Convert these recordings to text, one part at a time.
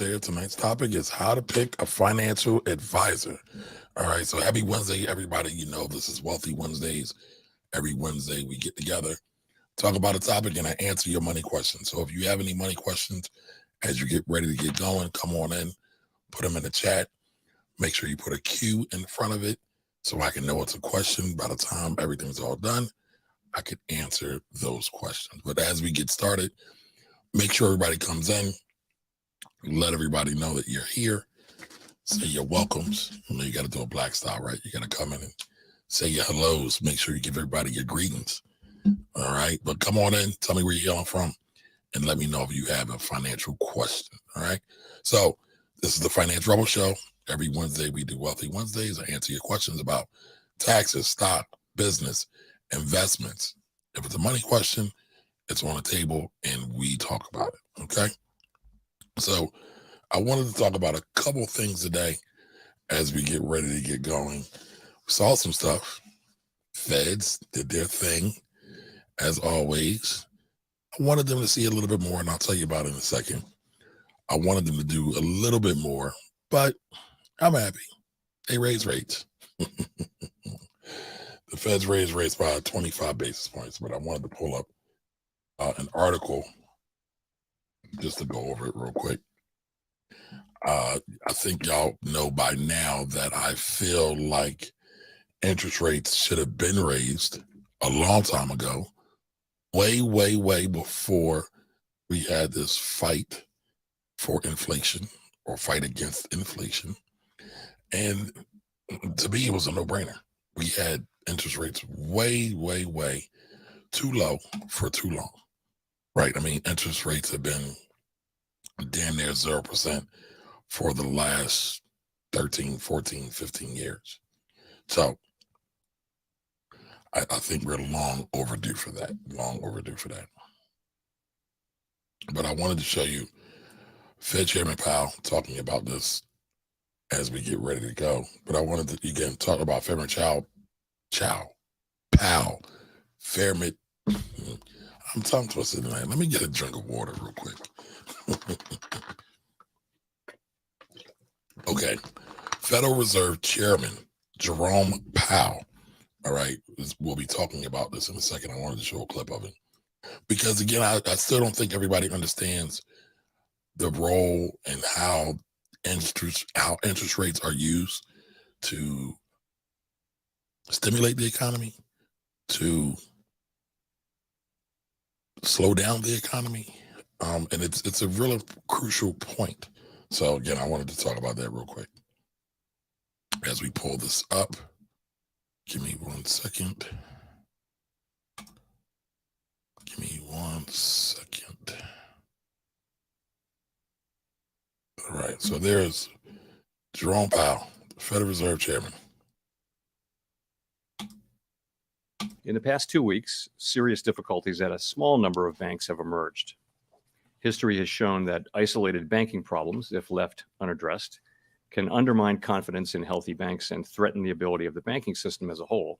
there. Tonight's topic is how to pick a financial advisor. All right. So happy Wednesday, everybody. You know, this is Wealthy Wednesdays. Every Wednesday we get together, talk about a topic, and I answer your money questions. So if you have any money questions as you get ready to get going, come on in, put them in the chat. Make sure you put a Q in front of it so I can know it's a question. By the time everything's all done, I can answer those questions. But as we get started, make sure everybody comes in. Let everybody know that you're here. Say your welcomes. You know, you got to do a black style, right? You got to come in and say your hellos. Make sure you give everybody your greetings. All right. But come on in. Tell me where you're yelling from and let me know if you have a financial question. All right. So this is the Finance Rebel Show. Every Wednesday we do Wealthy Wednesdays. I answer your questions about taxes, stock, business, investments. If it's a money question, it's on the table and we talk about it. Okay. So I wanted to talk about a couple things today as we get ready to get going. We saw some stuff. Feds did their thing, as always. I wanted them to see a little bit more, and I'll tell you about it in a second. I wanted them to do a little bit more, but I'm happy. They raised rates. The Feds raised rates by 25 basis points, but I wanted to pull up an article just to go over it real quick. I think y'all know by now that I feel like interest rates should have been raised a long time ago, way before we had this fight for inflation or fight against inflation. And to me, it was a no-brainer. We had interest rates way too low for too long, right? I mean, interest rates have been damn near 0% for the last 13, 14, 15 years. So I think we're long overdue for that. But I wanted to show you Fed Chairman Powell talking about this as we get ready to go. But I wanted to, again, talk about Chairman Powell. Fairmont. I'm tongue twisted tonight. Let me get a drink of water real quick. Okay. Federal Reserve Chairman Jerome Powell. All right. We'll be talking about this in a second. I wanted to show a clip of it. Because again, I still don't think everybody understands the role and how interest rates are used to stimulate the economy, to slow down the economy. And it's a really crucial point. So again, I wanted to talk about that real quick. As we pull this up, give me 1 second. All right, so there's Jerome Powell, Federal Reserve Chairman. In the past 2 weeks, serious difficulties at a small number of banks have emerged. History has shown that isolated banking problems, if left unaddressed, can undermine confidence in healthy banks and threaten the ability of the banking system as a whole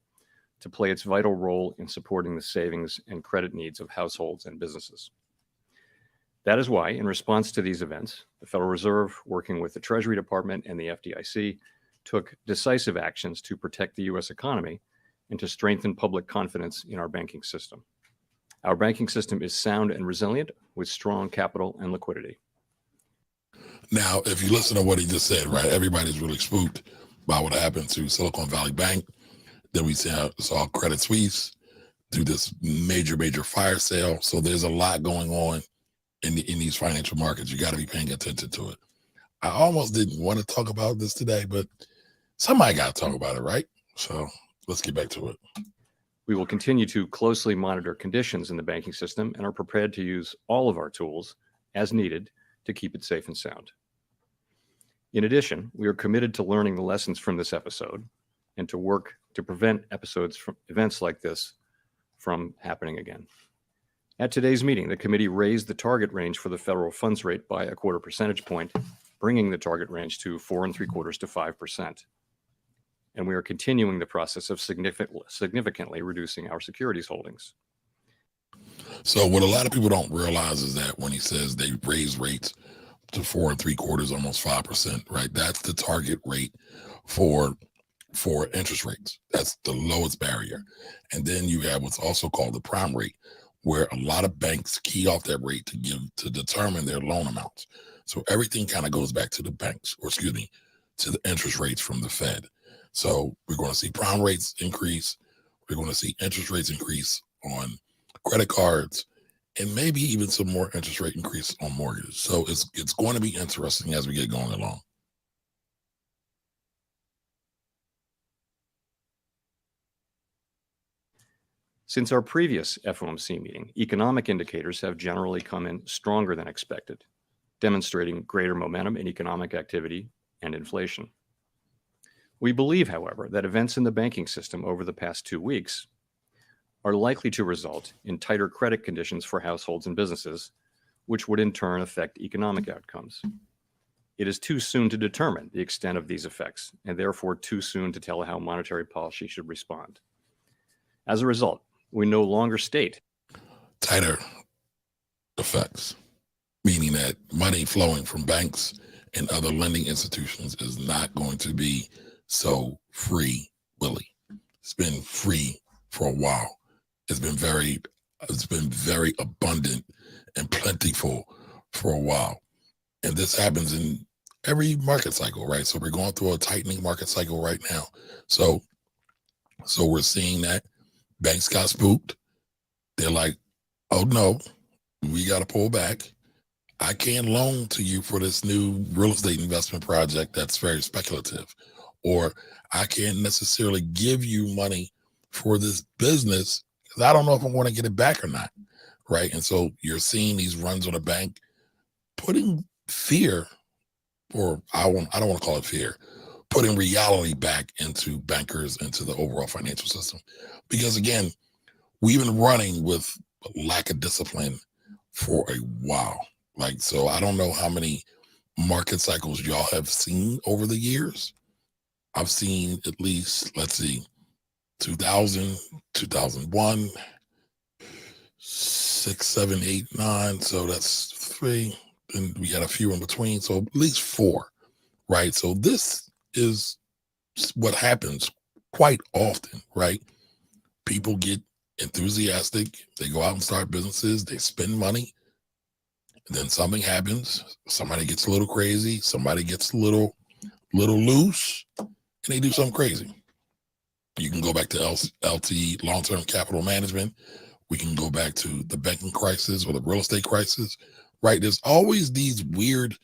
to play its vital role in supporting the savings and credit needs of households and businesses. That is why, in response to these events, the Federal Reserve, working with the Treasury Department and the FDIC, took decisive actions to protect the U.S. economy and to strengthen public confidence in our banking system. Our banking system is sound and resilient with strong capital and liquidity. Now, if you listen to what he just said, right, everybody's really spooked by what happened to Silicon Valley Bank. Then we saw Credit Suisse do this major fire sale. So there's a lot going on in these financial markets. You got to be paying attention to it. I almost didn't want to talk about this today, but somebody got to talk about it, right? So let's get back to it. We will continue to closely monitor conditions in the banking system and are prepared to use all of our tools as needed to keep it safe and sound. In addition, we are committed to learning the lessons from this episode and to work to prevent events like this from happening again. At today's meeting, the committee raised the target range for the federal funds rate by a 1/4 percentage point, bringing the target range to 4.75% to 5%. And we are continuing the process of significantly reducing our securities holdings. So what a lot of people don't realize is that when he says they raise rates to 4.75%, almost 5%, right? That's the target rate for interest rates. That's the lowest barrier. And then you have what's also called the prime rate, where a lot of banks key off that rate to determine their loan amounts. So everything kind of goes back to the banks, or excuse me, to the interest rates from the Fed. So we're going to see prime rates increase. We're going to see interest rates increase on credit cards, and maybe even some more interest rate increase on mortgages. So it's going to be interesting as we get going along. Since our previous FOMC meeting, economic indicators have generally come in stronger than expected, demonstrating greater momentum in economic activity and inflation. We believe, however, that events in the banking system over the past 2 weeks are likely to result in tighter credit conditions for households and businesses, which would in turn affect economic outcomes. It is too soon to determine the extent of these effects, and therefore too soon to tell how monetary policy should respond. As a result, we no longer state tighter effects, meaning that money flowing from banks and other lending institutions is not going to be so free willy. It's been free for a while. It's been very abundant and plentiful for a while. And this happens in every market cycle, right? So we're going through a tightening market cycle right now. So we're seeing that banks got spooked. They're like, oh no, we got to pull back. I can't loan to you for this new real estate investment project that's very speculative. Or I can't necessarily give you money for this business because I don't know if I'm going to get it back or not, right? And so you're seeing these runs on a bank putting fear, or I don't want to call it fear, putting reality back into bankers, into the overall financial system. Because again, we've been running with lack of discipline for a while. Like, so I don't know how many market cycles y'all have seen over the years. I've seen at least, 2000, 2001, 6, 7, 8, 9. So that's 3. And we got a few in between. So at least 4, right? So this is what happens quite often, right? People get enthusiastic. They go out and start businesses. They spend money. And then something happens. Somebody gets a little crazy. Somebody gets a little loose, and they do something crazy. You can go back to LT, long-term capital management. We can go back to the banking crisis or the real estate crisis, right? There's always these weird,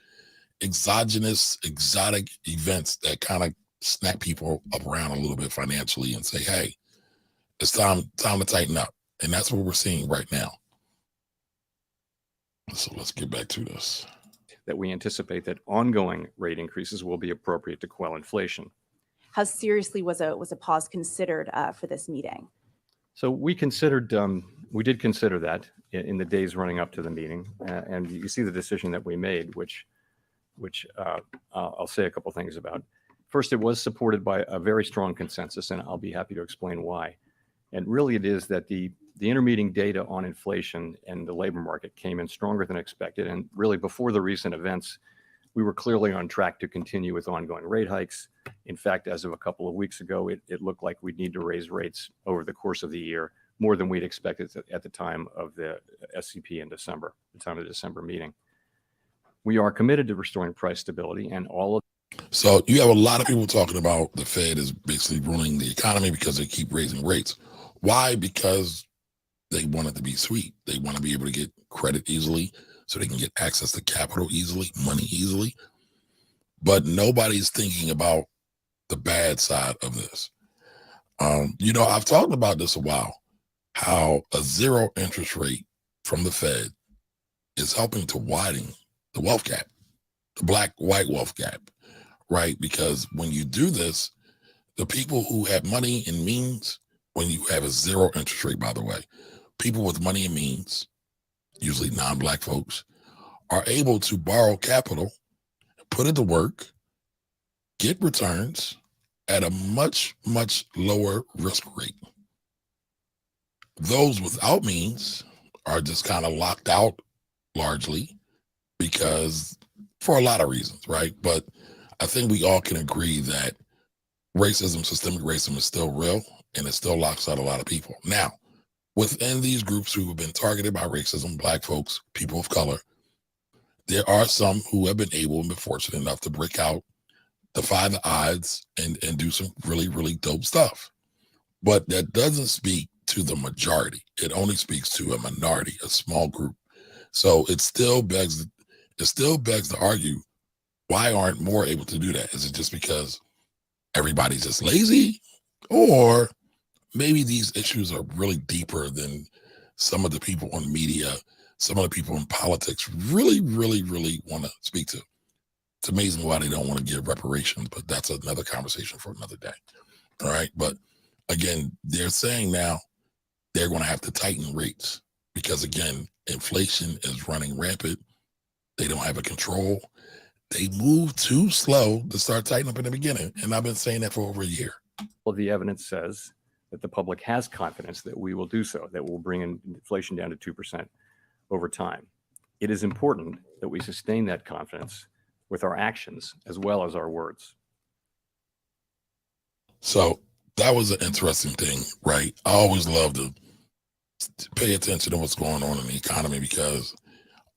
exogenous, exotic events that kind of snap people up around a little bit financially and say, hey, it's time to tighten up. And that's what we're seeing right now. So let's get back to this. that we anticipate that ongoing rate increases will be appropriate to quell inflation. How seriously was a pause considered for this meeting? So we did consider that in the days running up to the meeting, and you see the decision that we made, which I'll say a couple things about. First, it was supported by a very strong consensus, and I'll be happy to explain why. And really, it is that the intermeeting data on inflation and the labor market came in stronger than expected, and really before the recent events, we were clearly on track to continue with ongoing rate hikes. In fact, as of a couple of weeks ago, it looked like we'd need to raise rates over the course of the year more than we'd expected at the time of the SCP in December, the time of the December meeting. We are committed to restoring price stability, and all of. So you have a lot of people talking about the Fed is basically ruining the economy because they keep raising rates. Why? Because they want it to be sweet. They want to be able to get credit easily so they can get access to capital easily, money easily. But nobody's thinking about the bad side of this. I've talked about this a while, how a zero interest rate from the Fed is helping to widen the wealth gap, the black-white wealth gap, right? Because when you do this, the people who have money and means, when you have a zero interest rate, by the way, people with money and means, usually non-black folks, are able to borrow capital, put it to work, get returns at a much, much lower risk rate. Those without means are just kind of locked out largely because for a lot of reasons, right? But I think we all can agree that racism, systemic racism is still real and it still locks out a lot of people. Now, within these groups who have been targeted by racism, Black folks, people of color, there are some who have been able and been fortunate enough to break out, defy the odds, and do some really, really dope stuff. But that doesn't speak to the majority. It only speaks to a minority, a small group. So it still begs to argue, why aren't more able to do that? Is it just because everybody's just lazy? Or maybe these issues are really deeper than some of the people on media, some of the people in politics really, really, really want to speak to. It's amazing why they don't want to give reparations, but that's another conversation for another day. All right. But again, they're saying now they're going to have to tighten rates because, again, inflation is running rampant. They don't have a control. They move too slow to start tightening up in the beginning. And I've been saying that for over a year. Well, the evidence says that the public has confidence that we will do so, that we'll bring inflation down to 2% over time. It is important that we sustain that confidence with our actions as well as our words. So that was an interesting thing, right? I always love to pay attention to what's going on in the economy because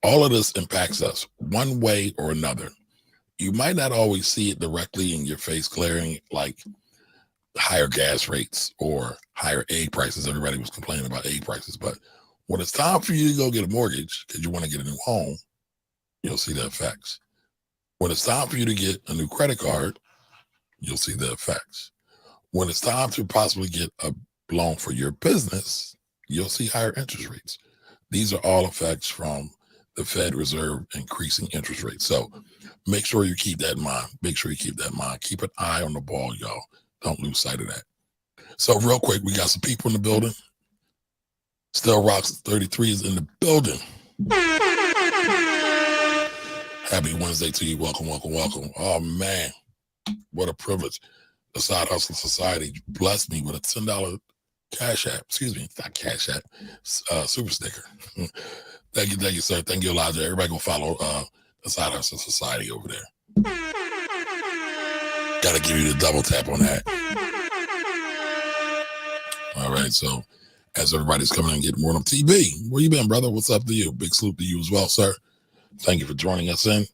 all of this impacts us one way or another. You might not always see it directly in your face glaring, like higher gas rates or higher egg prices. Everybody was complaining about egg prices, but when it's time for you to go get a mortgage because you want to get a new home, you'll see the effects. When it's time for you to get a new credit card, you'll see the effects. When it's time to possibly get a loan for your business, you'll see higher interest rates. These are all effects from the Fed Reserve increasing interest rates. So make sure you keep that in mind. Make sure you keep that in mind. Keep an eye on the ball, y'all. Don't lose sight of that. So real quick, we got some people in the building. Still Rocks 33 is in the building. Happy Wednesday to you. Welcome, welcome, welcome. Oh, man. What a privilege. The Side Hustle Society blessed me with a $10 Cash App. Excuse me, not Cash App. Super sticker. Thank you, sir. Thank you, Elijah. Everybody go follow the Side Hustle Society over there. Got to give you the double tap on that. All right, so as everybody's coming and getting more on TV, where you been, brother? What's up to you? Big salute to you as well, sir. Thank you for joining us in.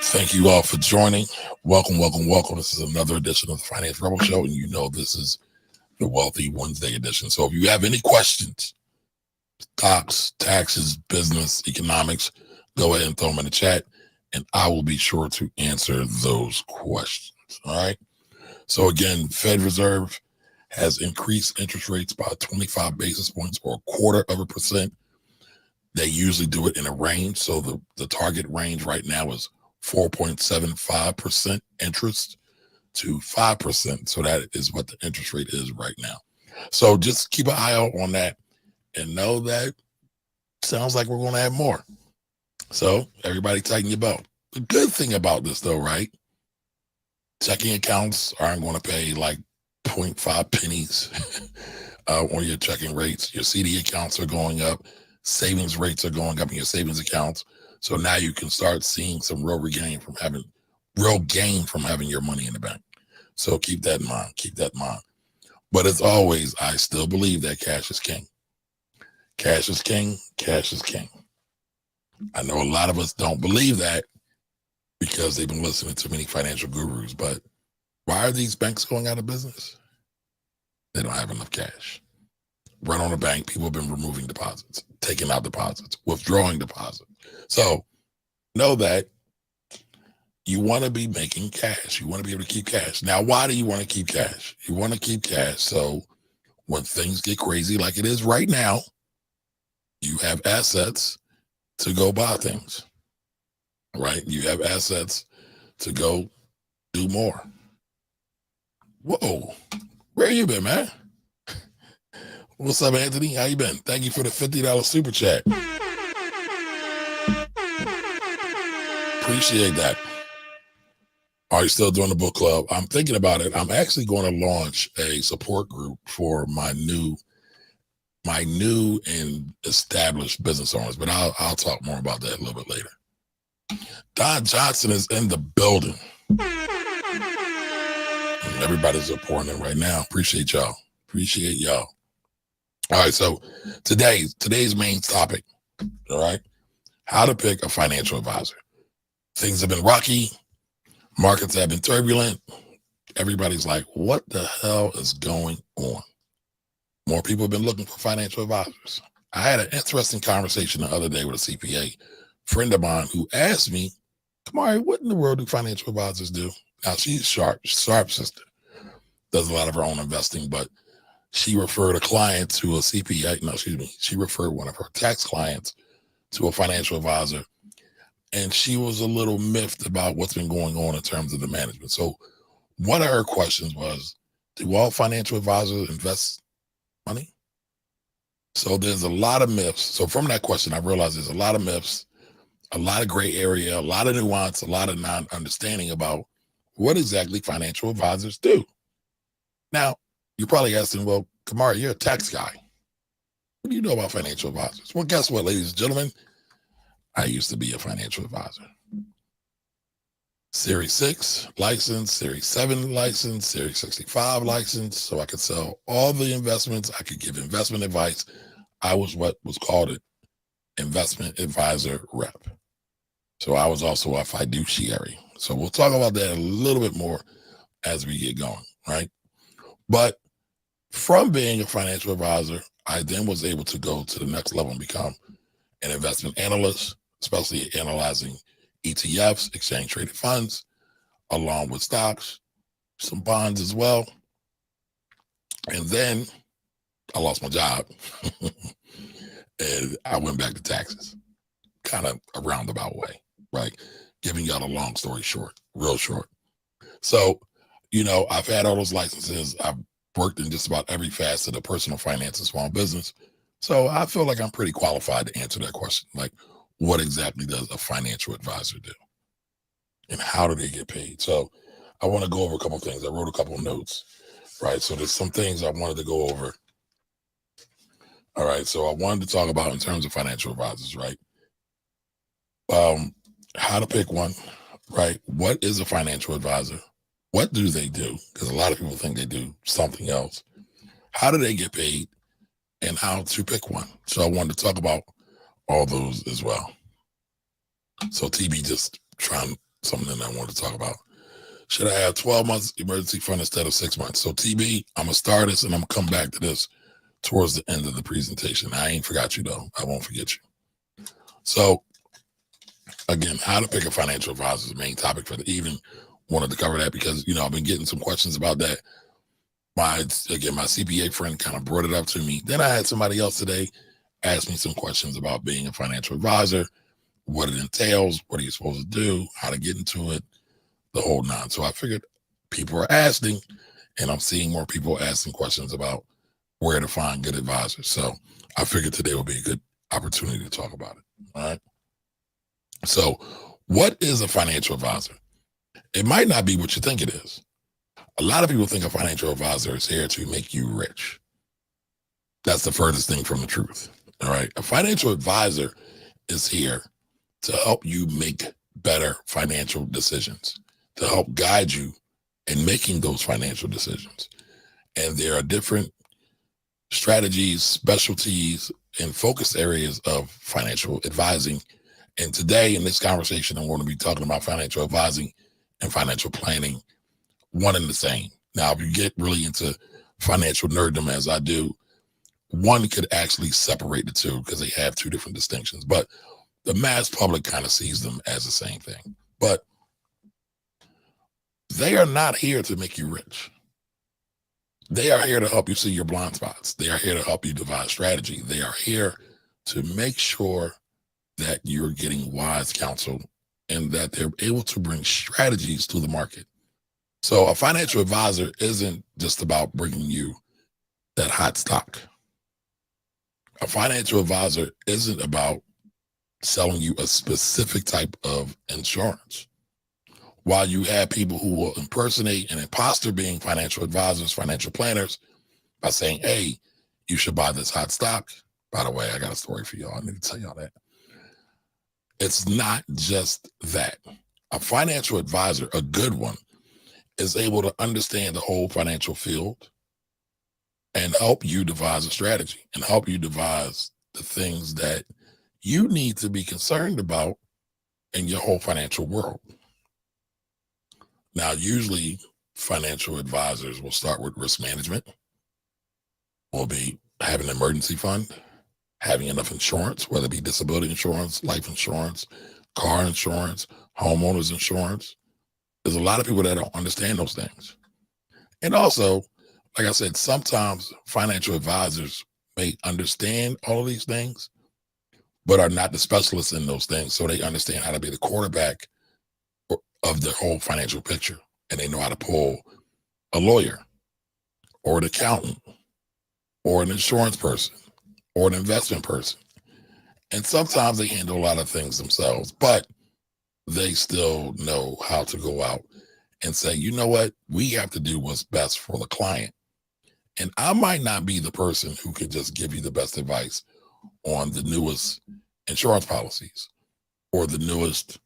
Thank you all for joining. Welcome, welcome, welcome. This is another edition of the Finance Rebel Show, and you know this is the Wealthy Wednesday edition. So if you have any questions, stocks, taxes, business, economics, go ahead and throw them in the chat, and I will be sure to answer those questions. All right. So again, Fed Reserve has increased interest rates by 25 basis points or 0.25%. They usually do it in a range. So the target range right now is 4.75% interest to 5%. So that is what the interest rate is right now. So just keep an eye out on that and know that sounds like we're going to have more. So everybody tighten your belt. The good thing about this though, right? Checking accounts aren't going to pay like 0.5 pennies on your checking rates. Your CD accounts are going up. Savings rates are going up in your savings accounts. So now you can start seeing some real gain from having your money in the bank. So keep that in mind. Keep that in mind. But as always, I still believe that cash is king. Cash is king. Cash is king. I know a lot of us don't believe that because they've been listening to many financial gurus. But why are these banks going out of business? They don't have enough cash. Run on a bank, people have been removing deposits, taking out deposits, withdrawing deposits. So know that you want to be making cash. You want to be able to keep cash. Now, why do you want to keep cash? You want to keep cash so when things get crazy like it is right now, you have assets to go buy things, right? You have assets to go do more. Whoa, where you been, man? What's up, Anthony? How you been? Thank you for the $50 super chat. Appreciate that. Are you still doing the book club? I'm thinking about it. I'm actually going to launch a support group for my new my new and established business owners, but I'll talk more about that a little bit later. Don Johnson is in the building. Everybody's reporting it right now. Appreciate y'all. Appreciate y'all. All right, so today's main topic, all right, how to pick a financial advisor. Things have been rocky. Markets have been turbulent. Everybody's like, what the hell is going on? More people have been looking for financial advisors. I had an interesting conversation the other day with a CPA friend of mine who asked me, Kamari, what in the world do financial advisors do? Now, she's sharp sister, does a lot of her own investing, but she referred a client to a CPA. No, excuse me. She referred one of her tax clients to a financial advisor, and she was a little miffed about what's been going on in terms of the management. So one of her questions was, do all financial advisors invest money? So there's a lot of myths. So from that question, I realized there's a lot of myths, a lot of gray area, a lot of nuance, a lot of non-understanding about what exactly financial advisors do. Now, you're probably asking, well, Kamari, you're a tax guy. What do you know about financial advisors? Well, guess what, ladies and gentlemen? I used to be a financial advisor. Series 6 license, Series 7 license, Series 65 license. So I could sell all the investments. I could give investment advice. I was what was called an investment advisor rep. So I was also a fiduciary. So we'll talk about that a little bit more as we get going, right? But from being a financial advisor, I then was able to go to the next level and become an investment analyst, especially analyzing ETFs, exchange traded funds, along with stocks, some bonds as well. And then I lost my job and I went back to taxes, kind of a roundabout way, right? Giving y'all a long story short, real short. So, I've had all those licenses. I've worked in just about every facet of personal finance and small business. So I feel like I'm pretty qualified to answer that question. Like, what exactly does a financial advisor do? And how do they get paid? So I want to go over a couple of things. I wrote a couple of notes, right? So there's some things I wanted to go over. All right. So I wanted to talk about in terms of financial advisors, right? How to pick one, right? What is a financial advisor? What do they do? Because a lot of people think they do something else. How do they get paid? And how to pick one. So I wanted to talk about all those as well. So TB just trying something that I wanted to talk about. Should I have 12 months emergency fund instead of 6 months? So TB, I'm going to start this and I'm going to come back to this towards the end of the presentation. I ain't forgot you though. I won't forget you. So again, how to pick a financial advisor is the main topic for the evening. Wanted to cover that because, I've been getting some questions about that. My CPA friend kind of brought it up to me. Then I had somebody else today ask me some questions about being a financial advisor, what it entails, what are you supposed to do, how to get into it, the whole nine. So I figured people are asking, and I'm seeing more people asking questions about where to find good advisors. So I figured today would be a good opportunity to talk about it. All right. So what is a financial advisor? It might not be what you think it is. A lot of people think a financial advisor is here to make you rich. That's the furthest thing from the truth. All right. A financial advisor is here to help you make better financial decisions, to help guide you in making those financial decisions. And there are different strategies, specialties, and focus areas of financial advising. And today in this conversation, I'm going to be talking about financial advising and financial planning, one and the same. Now, if you get really into financial nerddom as I do, one could actually separate the two because they have two different distinctions, but the mass public kind of sees them as the same thing. But they are not here to make you rich. They are here to help you see your blind spots. They are here to help you devise strategy. They are here to make sure that you're getting wise counsel and that they're able to bring strategies to the market. So a financial advisor isn't just about bringing you that hot stock. A financial advisor isn't about selling you a specific type of insurance. While you have people who will impersonate and imposter being financial advisors, financial planners, by saying, hey, you should buy this hot stock. By the way, I got a story for y'all. I need to tell y'all that. It's not just that. A financial advisor, a good one, is able to understand the whole financial field and help you devise a strategy and help you devise the things that you need to be concerned about in your whole financial world. Now, usually financial advisors will start with risk management, will be having an emergency fund, having enough insurance, whether it be disability insurance, life insurance, car insurance, homeowners insurance. There's a lot of people that don't understand those things. And also, like I said, sometimes financial advisors may understand all of these things, but are not the specialists in those things. So they understand how to be the quarterback of the whole financial picture. And they know how to pull a lawyer or an accountant or an insurance person or an investment person. And sometimes they handle a lot of things themselves, but they still know how to go out and say, you know what, we have to do what's best for the client. And I might not be the person who could just give you the best advice on the newest insurance policies or the newest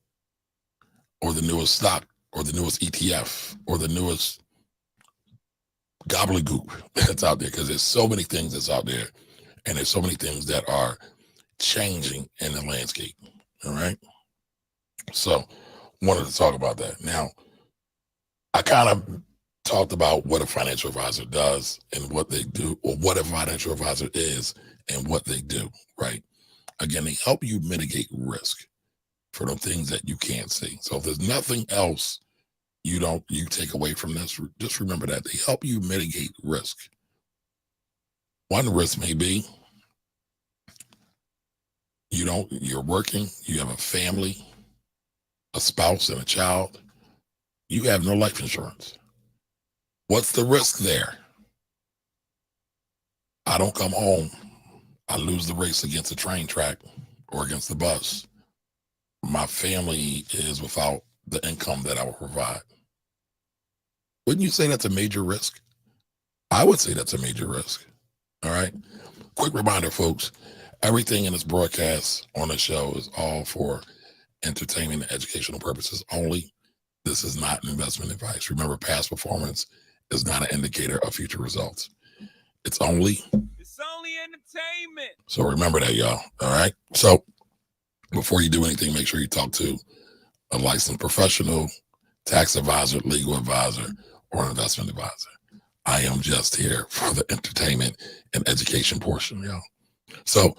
stock or the newest ETF or the newest gobbledygook that's out there, because there's so many things that's out there and there's so many things that are changing in the landscape. All right. So wanted to talk about that. Now, I kind of talked about what a financial advisor does and what they do, or what a financial advisor is and what they do, right? Again, they help you mitigate risk for the things that you can't see. So if there's nothing else you take away from this, just remember that they help you mitigate risk. One risk may be you're working, you have a family, a spouse and a child, you have no life insurance. What's the risk there? I don't come home, I lose the race against the train track or against the bus. My family is without the income that I will provide. Wouldn't you say that's a major risk? I would say that's a major risk. All right. Quick reminder, folks, everything in this broadcast on the show is all for entertainment and educational purposes only. This is not an investment advice. Remember, past performance is not an indicator of future results. It's only entertainment. So remember that, y'all. All right. So before you do anything, make sure you talk to a licensed professional, tax advisor, legal advisor, or investment advisor. I am just here for the entertainment and education portion, y'all. So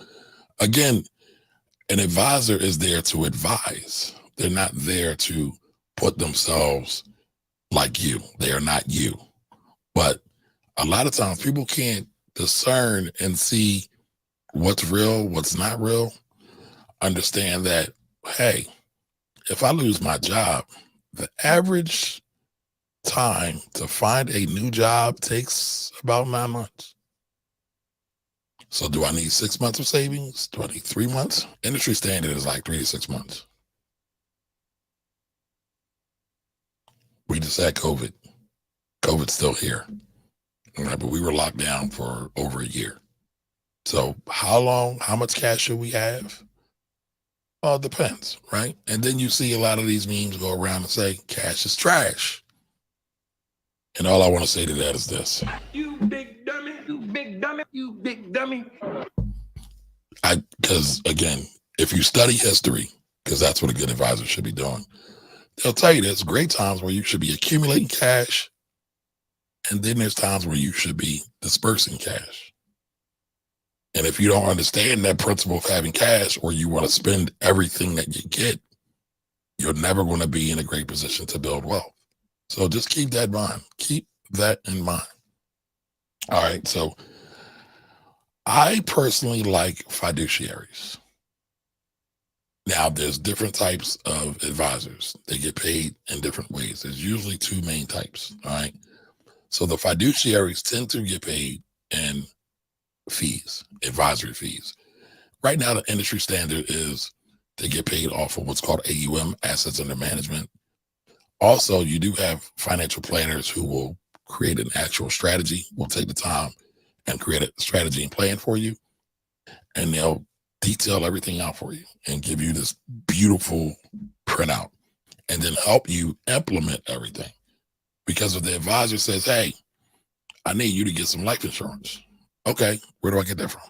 again, an advisor is there to advise. They're not there to put themselves like you. They are not you. But a lot of times people can't discern and see what's real, what's not real. Understand that, hey, if I lose my job, the average time to find a new job takes about 9 months. So do I need 6 months of savings? Do I need 3 months? Industry standard is like 3 to 6 months. We just had COVID. COVID's still here. All right, but we were locked down for over a year. So how long, how much cash should we have? Well, it depends, right? And then you see a lot of these memes go around and say, cash is trash. And all I want to say to that is this. You big dummy, you big dummy, you big dummy. Because again, if you study history, because that's what a good advisor should be doing, they'll tell you there's great times where you should be accumulating cash. And then there's times where you should be dispersing cash. And if you don't understand that principle of having cash, or you want to spend everything that you get, you're never going to be in a great position to build wealth. So just keep that in mind. Keep that in mind. All right. So I personally like fiduciaries. Now, there's different types of advisors. They get paid in different ways. There's usually two main types. All right. So the fiduciaries tend to get paid in fees, advisory fees. Right now, the industry standard is they get paid off of what's called AUM, assets under management. Also, you do have financial planners who will create an actual strategy, will take the time and create a strategy and plan for you. And they'll detail everything out for you and give you this beautiful printout and then help you implement everything. Because if the advisor says, hey, I need you to get some life insurance. Okay, where do I get that from?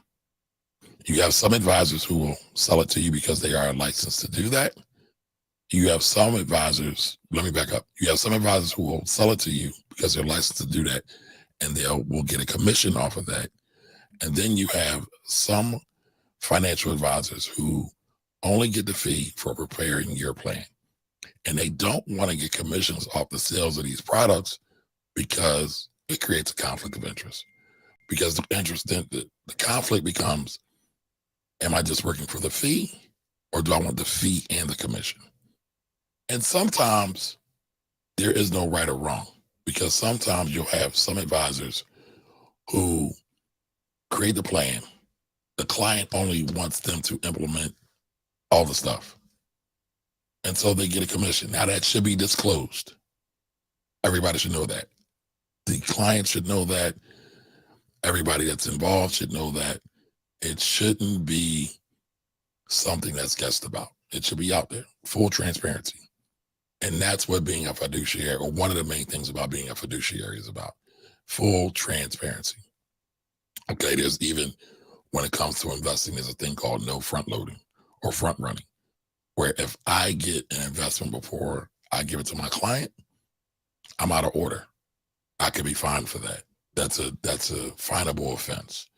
You have some advisors who will sell it to you because they are licensed to do that. You have some advisors, let me back up. You have some advisors who will sell it to you because they're licensed to do that, and will get a commission off of that. And then you have some financial advisors who only get the fee for preparing your plan. And they don't want to get commissions off the sales of these products because it creates a conflict of interest. Because the conflict becomes, am I just working for the fee, or do I want the fee and the commission? And sometimes there is no right or wrong, because sometimes you'll have some advisors who create the plan. The client only wants them to implement all the stuff. And so they get a commission. Now that should be disclosed. Everybody should know that. The client should know that. Everybody that's involved should know that. It shouldn't be something that's guessed about. It should be out there, full transparency. And that's what being a fiduciary, or one of the main things about being a fiduciary, is about: full transparency. Okay, there's even, when it comes to investing, there's a thing called no front loading or front running, where if I get an investment before I give it to my client, I'm out of order. I could be fined for that. That's a finable offense.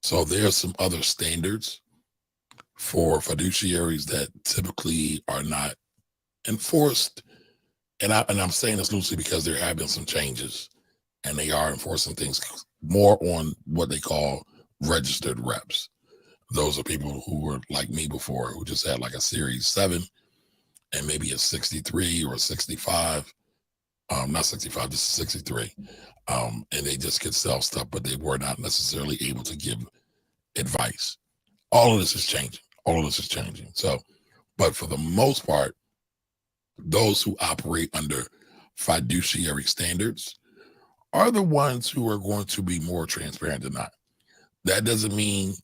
So there's some other standards for fiduciaries that typically are not enforced. And I'm saying this loosely because there have been some changes, and they are enforcing things more on what they call registered reps. Those are people who were like me before, who just had like a Series 7 and maybe a 63 or a 65. Not 65, just 63. And they just could sell stuff, but they were not necessarily able to give advice. All of this is changing. So, but for the most part, those who operate under fiduciary standards are the ones who are going to be more transparent than not. That doesn't mean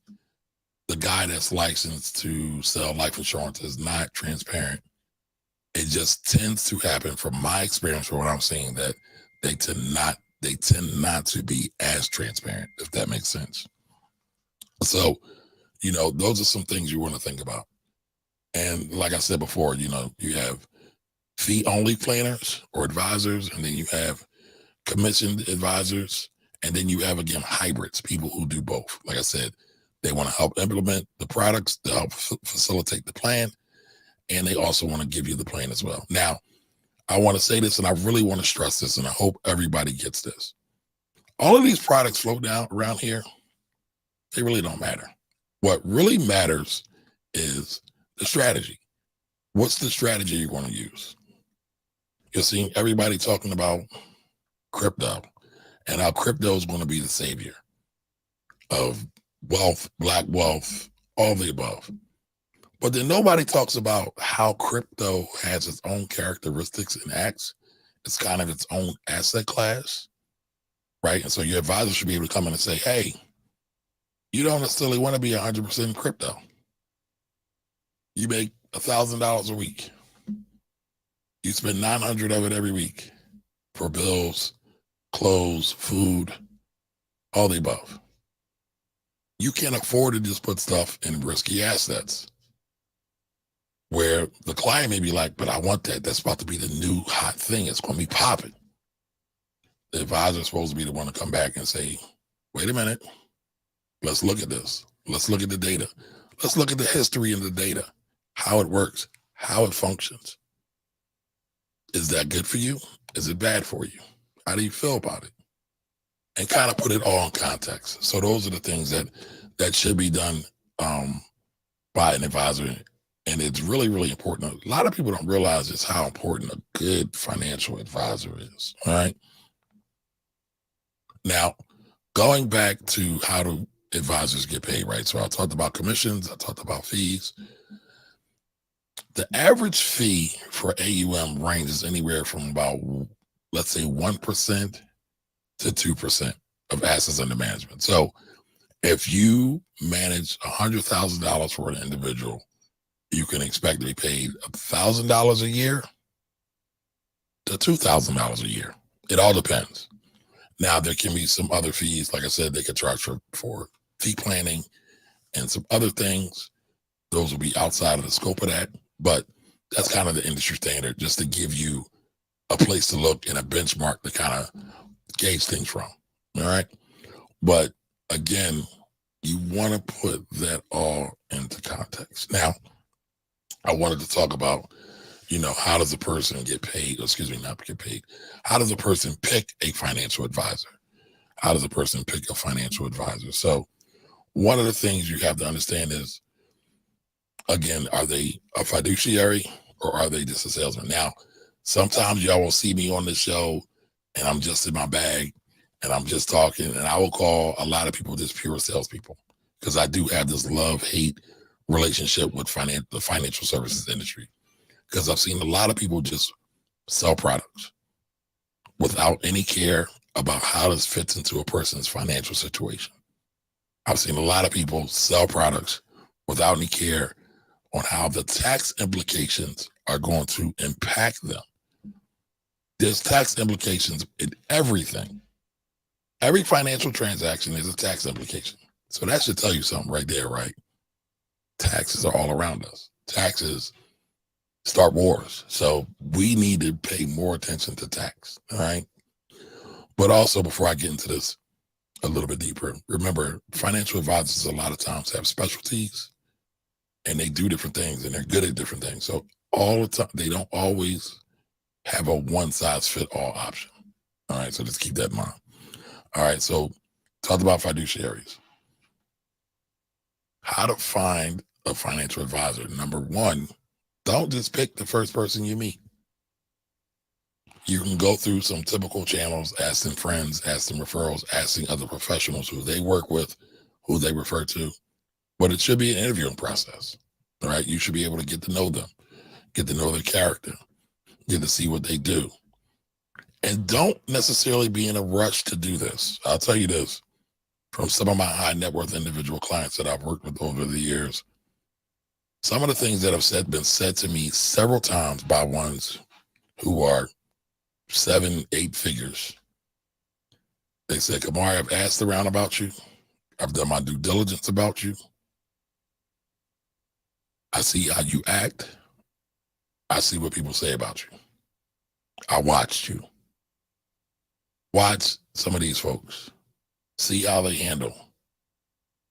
the guy that's licensed to sell life insurance is not transparent. It just tends to happen, from my experience, from what I'm seeing, that they tend not to be as transparent, if that makes sense. So, those are some things you want to think about. And like I said before, you have fee-only planners or advisors, and then you have commissioned advisors, and then you have, again, hybrids, people who do both. Like I said, they want to help implement the products, to help facilitate the plan, and they also want to give you the plan as well. Now, I want to say this, and I really want to stress this, and I hope everybody gets this. All of these products float down around here, they really don't matter. What really matters is the strategy. What's the strategy you're going to use? You're seeing everybody talking about crypto, and how crypto is going to be the savior of wealth, black wealth, all the above. But then nobody talks about how crypto has its own characteristics and acts. It's kind of its own asset class, right? And so your advisor should be able to come in and say, hey, you don't necessarily want to be 100% crypto. You make $1,000 a week. You spend $900 of it every week for bills, clothes, food, all the above. You can't afford to just put stuff in risky assets, where the client may be like, but I want that. That's about to be the new hot thing. It's going to be popping. The advisor is supposed to be the one to come back and say, wait a minute. Let's look at this. Let's look at the data. Let's look at the history and the data, how it works, how it functions. Is that good for you? Is it bad for you? How do you feel about it? And kind of put it all in context. So those are the things that should be done by an advisor. And it's really, really important. A lot of people don't realize just how important a good financial advisor is. All right. Now, going back to how do advisors get paid, right? So I talked about commissions. I talked about fees. The average fee for AUM ranges anywhere from about, let's say, 1% to 2% of assets under management. So if you manage $100,000 for an individual, you can expect to be paid $1,000 a year to $2,000 a year. It all depends. Now, there can be some other fees. Like I said, they could charge for fee planning and some other things. Those will be outside of the scope of that. But that's kind of the industry standard, just to give you a place to look and a benchmark to kind of gauge things from. All right. But again, you want to put that all into context. Now, I wanted to talk about, how does a person get paid? Excuse me, not get paid. How does a person pick a financial advisor? How does a person pick a financial advisor? So one of the things you have to understand is, again, are they a fiduciary or are they just a salesman? Now, sometimes y'all will see me on the show and I'm just in my bag and I'm just talking, and I will call a lot of people just pure salespeople, because I do have this love-hate relationship with the financial services industry, because I've seen a lot of people just sell products without any care about how this fits into a person's financial situation. I've seen a lot of people sell products without any care on how the tax implications are going to impact them. There's tax implications in everything. Every financial transaction is a tax implication. So that should tell you something right there, right? Taxes are all around us. Taxes start wars. So we need to pay more attention to tax, all right? But also, before I get into this a little bit deeper, remember, financial advisors a lot of times have specialties and they do different things and they're good at different things. So all the time, they don't always have a one-size-fit-all option. All right, so just keep that in mind. All right, so talk about fiduciaries. How to find a financial advisor. Number one, don't just pick the first person you meet. You can go through some typical channels, asking friends, asking referrals, asking other professionals who they work with, who they refer to, but it should be an interviewing process, all right? You should be able to get to know them, get to know their character, get to see what they do. And don't necessarily be in a rush to do this. I'll tell you this, from some of my high net worth individual clients that I've worked with over the years, some of the things that have been said to me several times by ones who are 7, 8 figures. They said, Kamari, I've asked around about you. I've done my due diligence about you. I see how you act. I see what people say about you. I watched you. Watch some of these folks. See how they handle.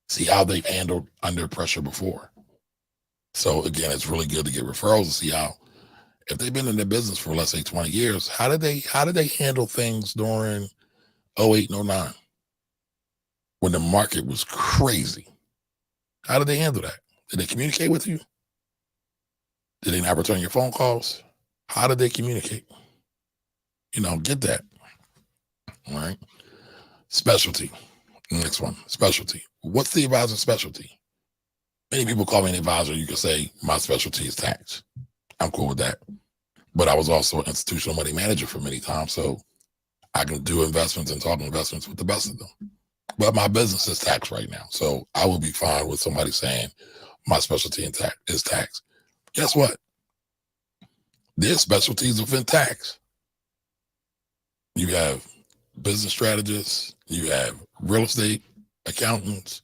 See how they've handled under pressure before. So again, it's really good to get referrals to see how, if they've been in the business for, let's say, 20 years, how did they handle things during 08 and 09 when the market was crazy? How did they handle that? Did they communicate with you? Did they not return your phone calls? How did they communicate? Get that. All right. Specialty. Next one, specialty. What's the advisor's specialty? Many people call me an advisor. You can say my specialty is tax. I'm cool with that. But I was also an institutional money manager for many times, so I can do investments and talk investments with the best of them. But my business is tax right now, so I would be fine with somebody saying my specialty in tax is tax. Guess what? There's specialties within tax. You have business strategists, you have real estate accountants.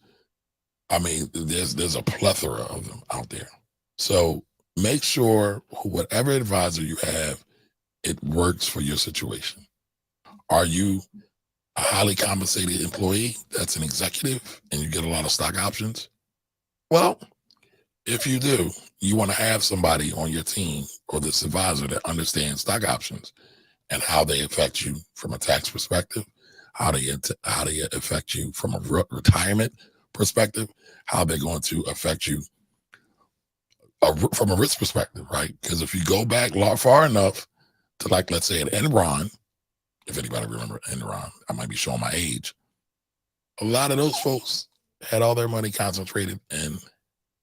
I mean, there's a plethora of them out there. So make sure whatever advisor you have, it works for your situation. Are you a highly compensated employee that's an executive and you get a lot of stock options? Well, if you do, you want to have somebody on your team or this advisor that understands stock options and how they affect you from a tax perspective, how they affect you from a retirement perspective, how they're going to affect you from a risk perspective, right? Because if you go back far enough to, like, let's say, an Enron, if anybody remember Enron, I might be showing my age. A lot of those folks had all their money concentrated in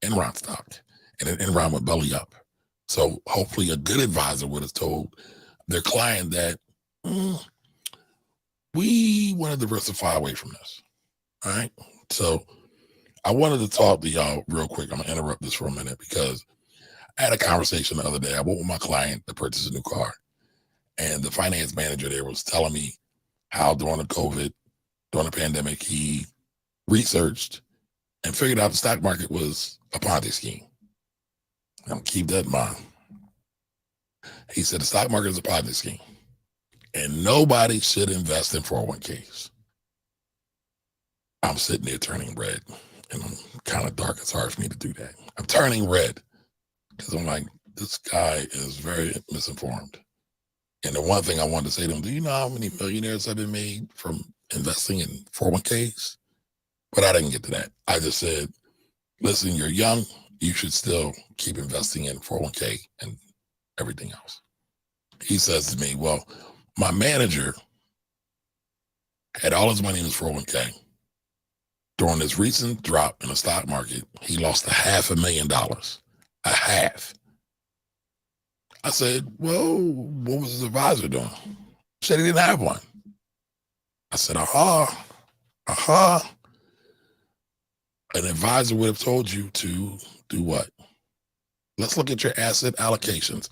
Enron stock, and then Enron would belly up. So hopefully a good advisor would have told their client that we want to diversify away from this. All right. So I wanted to talk to y'all real quick. I'm going to interrupt this for a minute because I had a conversation the other day. I went with my client to purchase a new car, and the finance manager there was telling me how during the pandemic, he researched and figured out the stock market was a Ponzi scheme. I'm keep that in mind. He said the stock market is a Ponzi scheme, and nobody should invest in 401ks. I'm sitting there turning red, and I'm kind of dark. It's hard for me to do that. I'm turning red because I'm like, this guy is very misinformed. And the one thing I wanted to say to him, do you know how many millionaires have been made from investing in 401ks? But I didn't get to that. I just said, listen, you're young. You should still keep investing in 401k and everything else. He says to me, well, my manager had all his money in his 401k. During this recent drop in the stock market, he lost $500,000. A half. I said, well, what was his advisor doing? He said he didn't have one. I said, aha. An advisor would have told you to do what? Let's look at your asset allocations,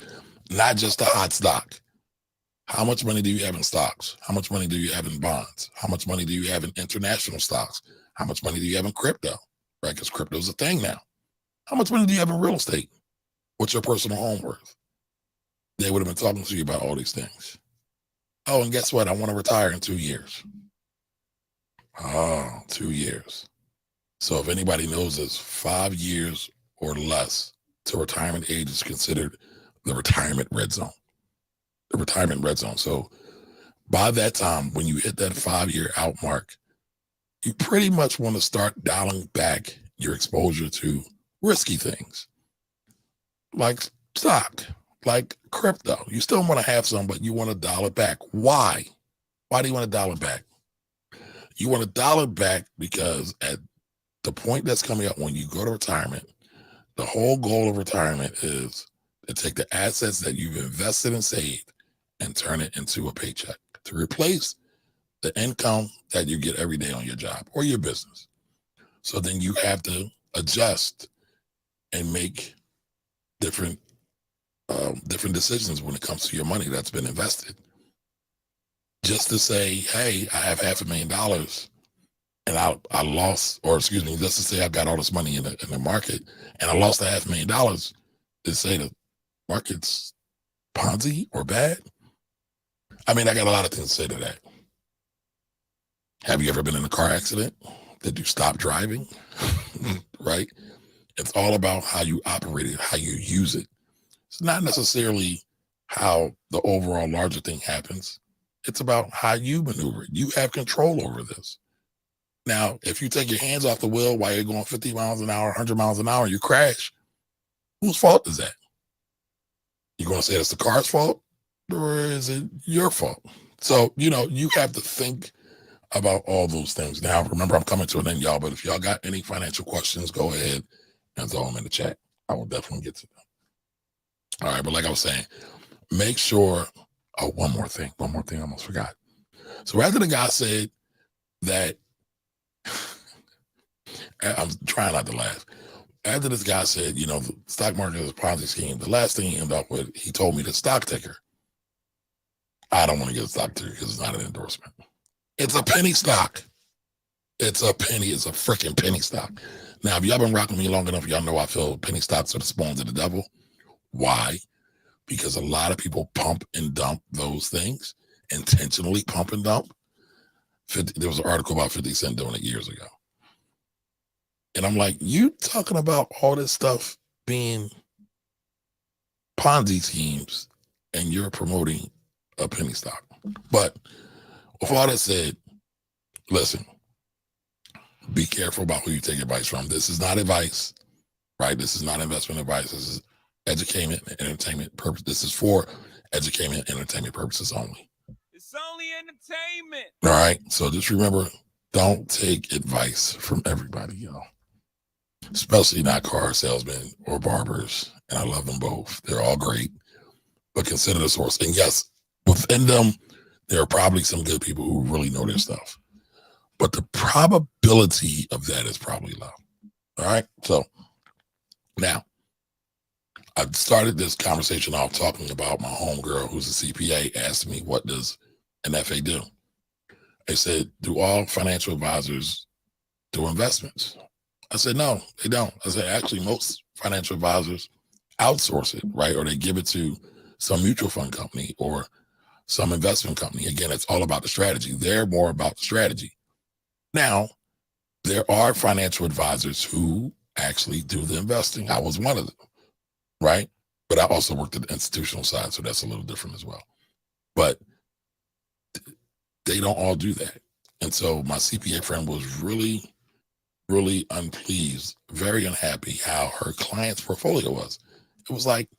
not just the hot stock. How much money do you have in stocks? How much money do you have in bonds? How much money do you have in international stocks? How much money do you have in crypto? Right? Because crypto is a thing now. How much money do you have in real estate? What's your personal home worth? They would have been talking to you about all these things. Oh, and guess what? I want to retire in 2 years. Oh, 2 years. So if anybody knows this, 5 years or less to retirement age is considered the retirement red zone. The retirement red zone. So by that time, when you hit that 5-year out mark, you pretty much want to start dialing back your exposure to risky things like stock, like crypto. You still want to have some, but you want to dial it back. Why? Why do you want to dial it back? You want to dial it back because at the point that's coming up when you go to retirement, the whole goal of retirement is to take the assets that you've invested and saved and turn it into a paycheck to replace the income that you get every day on your job or your business. So then you have to adjust and make different decisions when it comes to your money that's been invested. Just to say, hey, I have $500,000 and I lost, or excuse me, just to say I got all this money in the market and I lost $500,000, to say the market's Ponzi or bad. I mean, I got a lot of things to say to that. Have you ever been in a car accident? Did you stop driving? Right? It's all about how you operate it, how you use it. It's not necessarily how the overall larger thing happens. It's about how you maneuver it. You have control over this. Now, if you take your hands off the wheel while you're going 50 miles an hour, 100 miles an hour, you crash, whose fault is that? You're going to say it's the car's fault, or is it your fault? So, you have to think about all those things. Now, remember, I'm coming to an end, y'all, but if y'all got any financial questions, go ahead and throw them in the chat. I will definitely get to them. All right, but like I was saying, make sure, one more thing, I almost forgot. So after the guy said that, I'm trying not to laugh. After this guy said, the stock market is a Ponzi scheme, the last thing he ended up with, he told me the stock ticker. I don't want to get a stock ticker because it's not an endorsement. It's a penny stock. It's a freaking penny stock. Now, if y'all been rocking me long enough, y'all know I feel penny stocks are the spawns of the devil. Why? Because a lot of people pump and dump those things, intentionally pump and dump. There was an article about 50 Cent doing it years ago. And I'm like, you talking about all this stuff being Ponzi schemes and you're promoting a penny stock. But with all that said, listen, be careful about who you take advice from. This is not advice, right? This is not investment advice. This is education and entertainment purpose. This is for education and entertainment purposes only. It's only entertainment. All right. So just remember, don't take advice from everybody, y'all. Especially not car salesmen or barbers. And I love them both. They're all great. But consider the source. And yes, within them, There are probably some good people who really know their stuff, but the probability of that is probably low. All right. So now I started this conversation off talking about my homegirl who's a CPA asked me, what does an FA do? I said, do all financial advisors do investments? I said, no, they don't. I said, actually, most financial advisors outsource it, right? Or they give it to some mutual fund company or some investment company. Again, it's all about the strategy. They're more about the strategy. Now, there are financial advisors who actually do the investing. I was one of them, right? But I also worked at the institutional side, so that's a little different as well. But they don't all do that. And so my CPA friend was really, really unpleased, very unhappy how her client's portfolio was. It was like,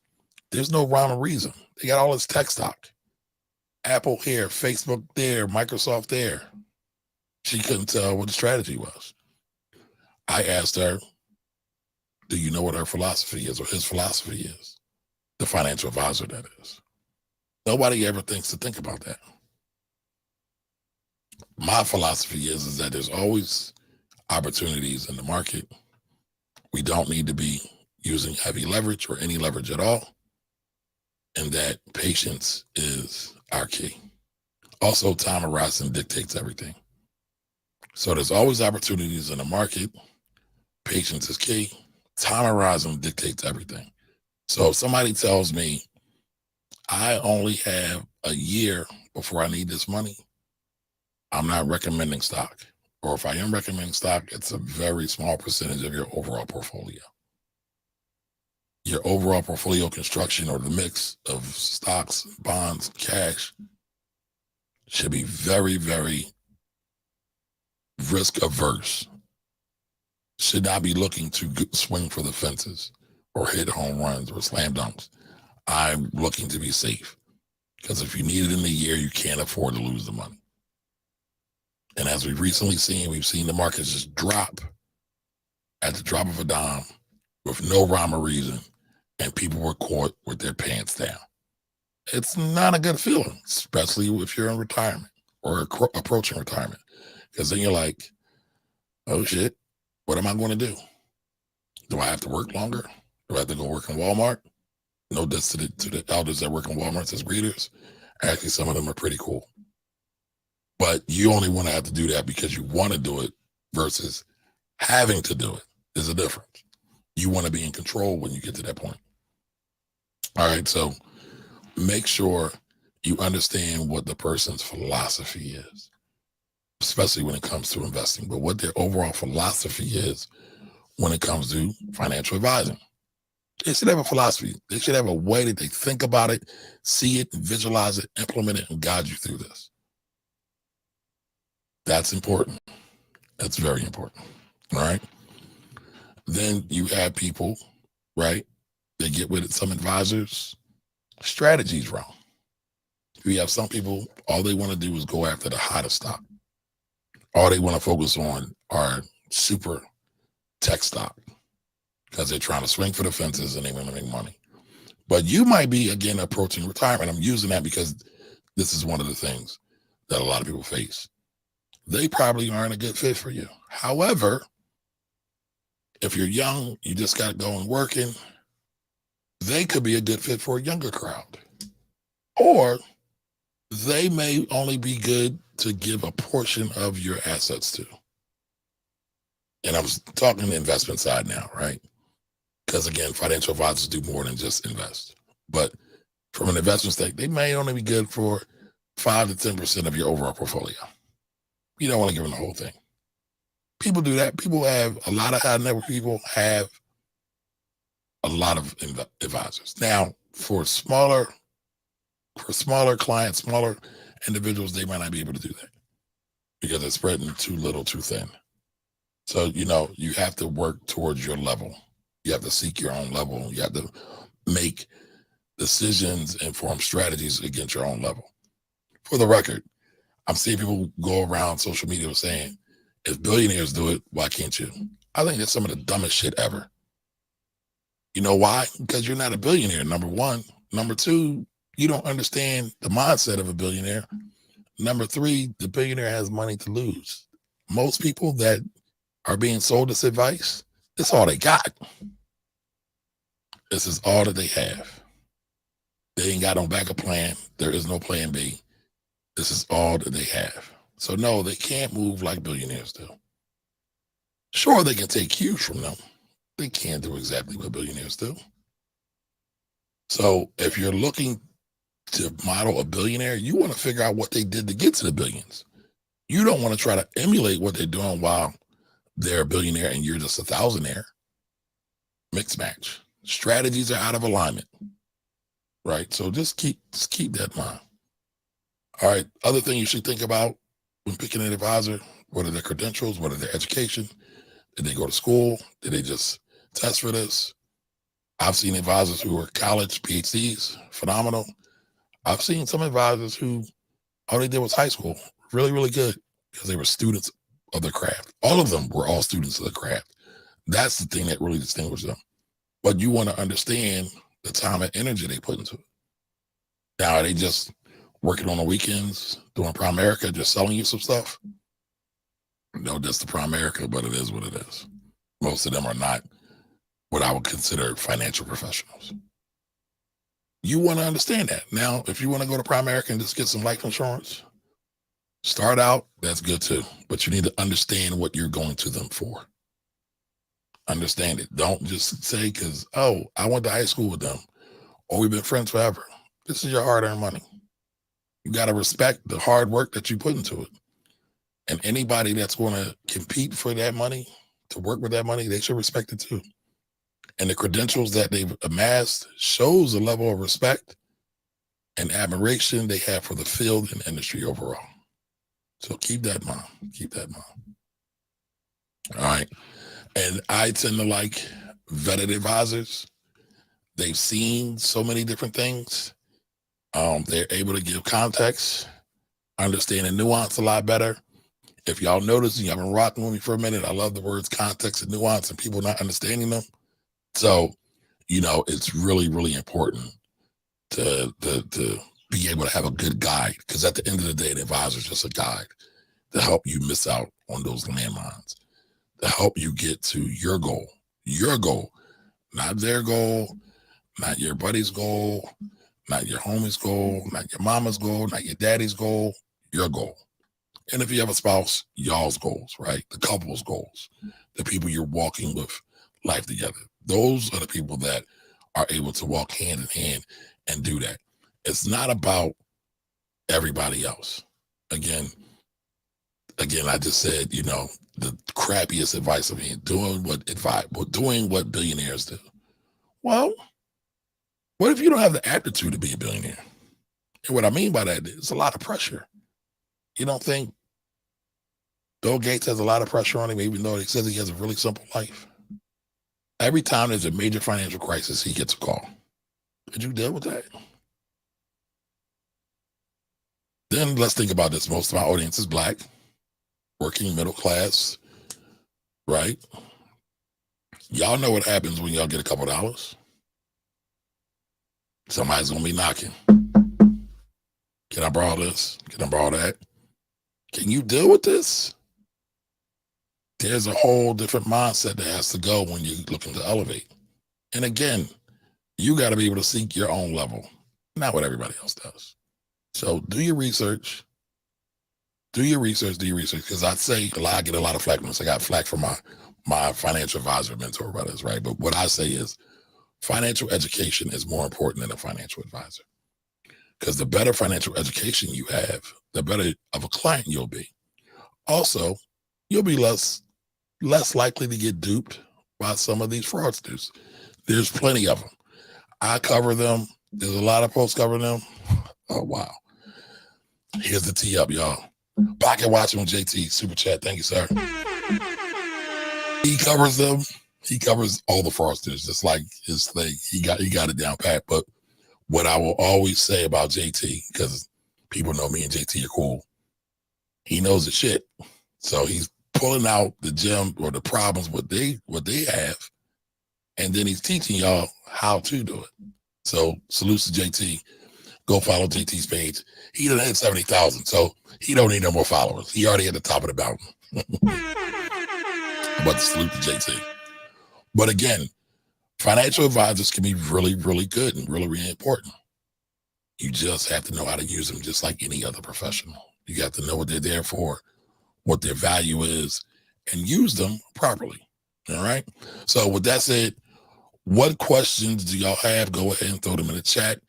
there's no rhyme or reason. They got all this tech stock. Apple here, Facebook there, Microsoft there. She couldn't tell what the strategy was. I asked her, do you know what her philosophy is or his philosophy is? The financial advisor, that is. Nobody ever thinks to think about that. My philosophy is that there's always opportunities in the market. We don't need to be using heavy leverage or any leverage at all. And that patience is our key. Also, time horizon dictates everything. So there's always opportunities in the market. Patience is key. Time horizon dictates everything. So if somebody tells me I only have a year before I need this money, I'm not recommending stock. Or if I am recommending stock, it's a very small percentage of your overall portfolio. Your overall portfolio construction or the mix of stocks, bonds, cash should be very, very risk averse. Should not be looking to swing for the fences or hit home runs or slam dunks. I'm looking to be safe because if you need it in a year, you can't afford to lose the money. And as we've recently seen, we've seen the markets just drop at the drop of a dime with no rhyme or reason, and people were caught with their pants down. It's not a good feeling, especially if you're in retirement or approaching retirement, because then you're like, oh shit, what am I going to do? Do I have to work longer? Do I have to go work in Walmart? No diss to the elders that work in Walmart as greeters. Actually, some of them are pretty cool. But you only want to have to do that because you want to do it versus having to do it. There's a difference. You want to be in control when you get to that point. All right, so make sure you understand what the person's philosophy is, especially when it comes to investing, but what their overall philosophy is when it comes to financial advising. They should have a philosophy. They should have a way that they think about it, see it, visualize it, implement it, and guide you through this. That's important. That's very important. All right. Then you have people, right? They get with it. Some advisors, strategy's wrong. You have some people, all they want to do is go after the hottest stock. All they want to focus on are super tech stock because they're trying to swing for the fences and they want to make money. But you might be, again, approaching retirement. I'm using that because this is one of the things that a lot of people face. They probably aren't a good fit for you. However, if you're young, you just got going working, they could be a good fit for a younger crowd. Or they may only be good to give a portion of your assets to. And I'm talking the investment side now, right? Because again, financial advisors do more than just invest. But from an investment stake, they may only be good for 5 to 10% of your overall portfolio. You don't want to give them the whole thing. People do that. People have a lot of high net worth people have a lot of advisors. Now, for smaller clients, smaller individuals, they might not be able to do that because they're spreading too little, too thin. So, you have to work towards your level. You have to seek your own level. You have to make decisions and form strategies against your own level. For the record, I'm seeing people go around social media saying, if billionaires do it, why can't you? I think that's some of the dumbest shit ever. You know why? Because you're not a billionaire, number one. Number two, you don't understand the mindset of a billionaire Number three, the billionaire has money to lose. Most people that are being sold this advice, it's all they got. This is all that they have. They ain't got no backup plan. There is no plan B. This is all that they have. So no, they can't move like billionaires do. Sure, they can take cues from them. They can't do exactly what billionaires do. So if you're looking to model a billionaire, you want to figure out what they did to get to the billions. You don't want to try to emulate what they're doing while they're a billionaire and you're just a thousandaire. Mixed match. Strategies are out of alignment. Right? So just keep that in mind. All right. Other thing you should think about when picking an advisor, what are their credentials? What are their education? Did they go to school? Did they just test for this? I've seen advisors who were college PhDs, phenomenal. I've seen some advisors who all they did was high school, really, really good because they were students of the craft. All of them were all students of the craft. That's the thing that really distinguished them. But you want to understand the time and energy they put into it. Now, are they just working on the weekends, doing Primerica, just selling you some stuff? No, that's the Primerica, but it is what it is. Most of them are not what I would consider financial professionals. You want to understand that. Now, if you want to go to Primerica and just get some life insurance, start out, that's good too. But you need to understand what you're going to them for. Understand it. Don't just say, because, oh, I went to high school with them, or we've been friends forever. This is your hard-earned money. You got to respect the hard work that you put into it. And anybody that's going to compete for that money, to work with that money, they should respect it too. And the credentials that they've amassed shows a level of respect and admiration they have for the field and industry overall. So keep that in mind. Keep that in mind. All right. And I tend to like vetted advisors. They've seen so many different things. They're able to give context, understand the nuance a lot better. If y'all notice, and y'all been rocking with me for a minute, I love the words context and nuance and people not understanding them. So, it's really, really important to be able to have a good guide, because at the end of the day, the advisor is just a guide to help you miss out on those landmines, to help you get to your goal, not their goal, not your buddy's goal, not your homie's goal, not your mama's goal, not your daddy's goal, your goal. And if you have a spouse, y'all's goals, right? The couple's goals, the people you're walking with life together. Those are the people that are able to walk hand in hand and do that. It's not about everybody else. Again, I just said, the crappiest advice of me, doing what billionaires do. Well, what if you don't have the aptitude to be a billionaire? And what I mean by that is a lot of pressure. You don't think Bill Gates has a lot of pressure on him, even though he says he has a really simple life? Every time there's a major financial crisis, he gets a call. Did you deal with that? Then let's think about this. Most of my audience is Black, working middle class, right? Y'all know what happens when y'all get a couple dollars. Somebody's going to be knocking. Can I borrow this? Can I borrow that? Can you deal with this? There's a whole different mindset that has to go when you're looking to elevate. And again, you got to be able to seek your own level, not what everybody else does. So do your research. Because I get a lot of flack from this. I got flack from my financial advisor mentor about this, right? But what I say is financial education is more important than a financial advisor. Because the better financial education you have, the better of a client you'll be. Also, you'll be less likely to get duped by some of these fraudsters. There's plenty of them. I cover them. There's a lot of posts covering them. Oh, wow. Here's the tee up, y'all. Pocket watching with JT, super chat. Thank you, sir. He covers them. He covers all the fraudsters, just like his thing. He got it down pat. But what I will always say about JT, because people know me and JT are cool, he knows the shit. So he's pulling out the gem or the problems, what they have, and then he's teaching y'all how to do it. So salutes to JT. Go follow JT's page. He done hit 70,000, so he don't need no more followers. He already at the top of the mountain. But salute to JT. But again, financial advisors can be really, really good and really, really important. You just have to know how to use them just like any other professional. You got to know what they're there for, what their value is, and use them properly. All right. So with that said, what questions do y'all have? Go ahead and throw them in the chat,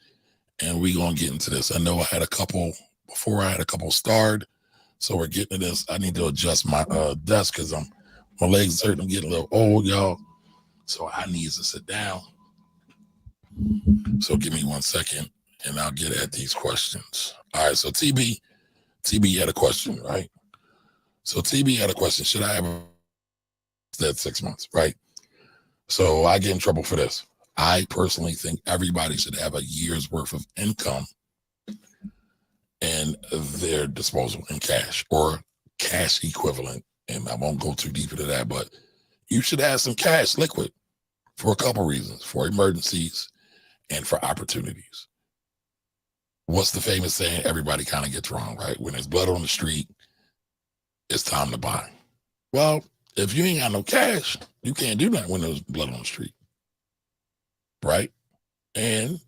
and we're going to get into this. I know I had a couple before. I had a couple starred, so we're getting to this. I need to adjust my desk because my legs hurt. I'm getting a little old, y'all. So I need to sit down. So give me 1 second, and I'll get at these questions. All right. So TB had a question, right? So TB had a question. Should I have that 6 months, right? So I get in trouble for this. I personally think everybody should have a year's worth of income in their disposal in cash or cash equivalent. And I won't go too deep into that, but you should have some cash liquid for a couple reasons, for emergencies and for opportunities. What's the famous saying everybody kind of gets wrong, right? When there's blood on the street, it's time to buy. Well, if you ain't got no cash, you can't do that when there's blood on the street, right? And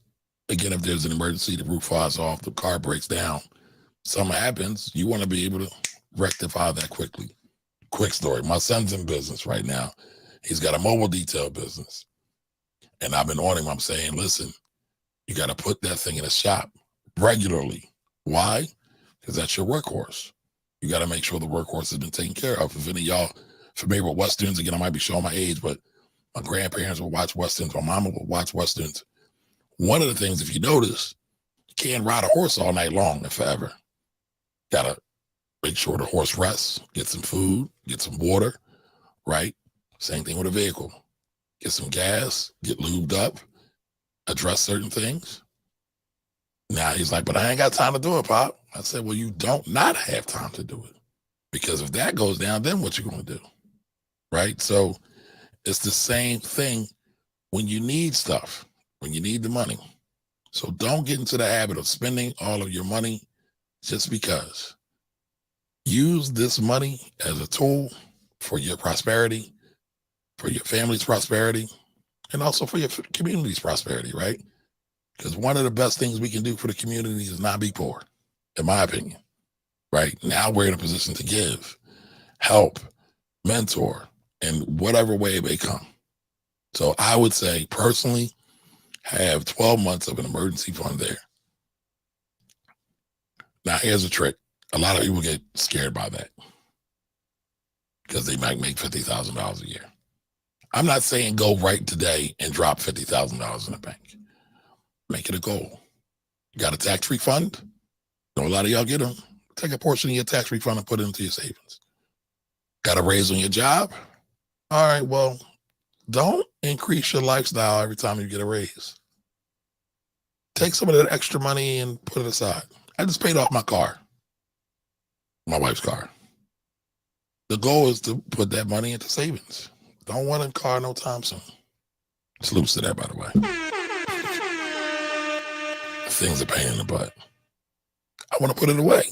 again, if there's an emergency, the roof falls off, the car breaks down, something happens, you want to be able to rectify that quickly. Quick story. My son's in business right now. He's got a mobile detail business. And I've been on him. I'm saying, listen, you got to put that thing in a shop regularly. Why? Because that's your workhorse. You got to make sure the workhorse has been taken care of. If any of y'all familiar with Westerns, again, I might be showing my age, but my grandparents would watch Westerns. My mama would watch Westerns. One of the things, if you notice, you can't ride a horse all night long and forever. Got to make sure the horse rests, get some food, get some water, right? Same thing with a vehicle. Get some gas, get lubed up, address certain things. Now he's like, but I ain't got time to do it, Pop. I said, well, you don't not have time to do it. Because if that goes down, then what you going to do? Right? So it's the same thing when you need stuff, when you need the money. So don't get into the habit of spending all of your money just because. Use this money as a tool for your prosperity, for your family's prosperity, and also for your community's prosperity, right? Because one of the best things we can do for the community is not be poor, in my opinion, right? Now we're in a position to give, help, mentor, in whatever way it may come. So I would say, personally, have 12 months of an emergency fund there. Now, here's a trick. A lot of people get scared by that because they might make $50,000 a year. I'm not saying go right today and drop $50,000 in the bank. Make it a goal. You got a tax refund? Know a lot of y'all get them. Take a portion of your tax refund and put it into your savings. Got a raise on your job? All right, well, don't increase your lifestyle every time you get a raise. Take some of that extra money and put it aside. I just paid off my car, my wife's car. The goal is to put that money into savings. Don't want a car no time soon. Salutes to that, by the way. Things a pain in the butt. I want to put it away.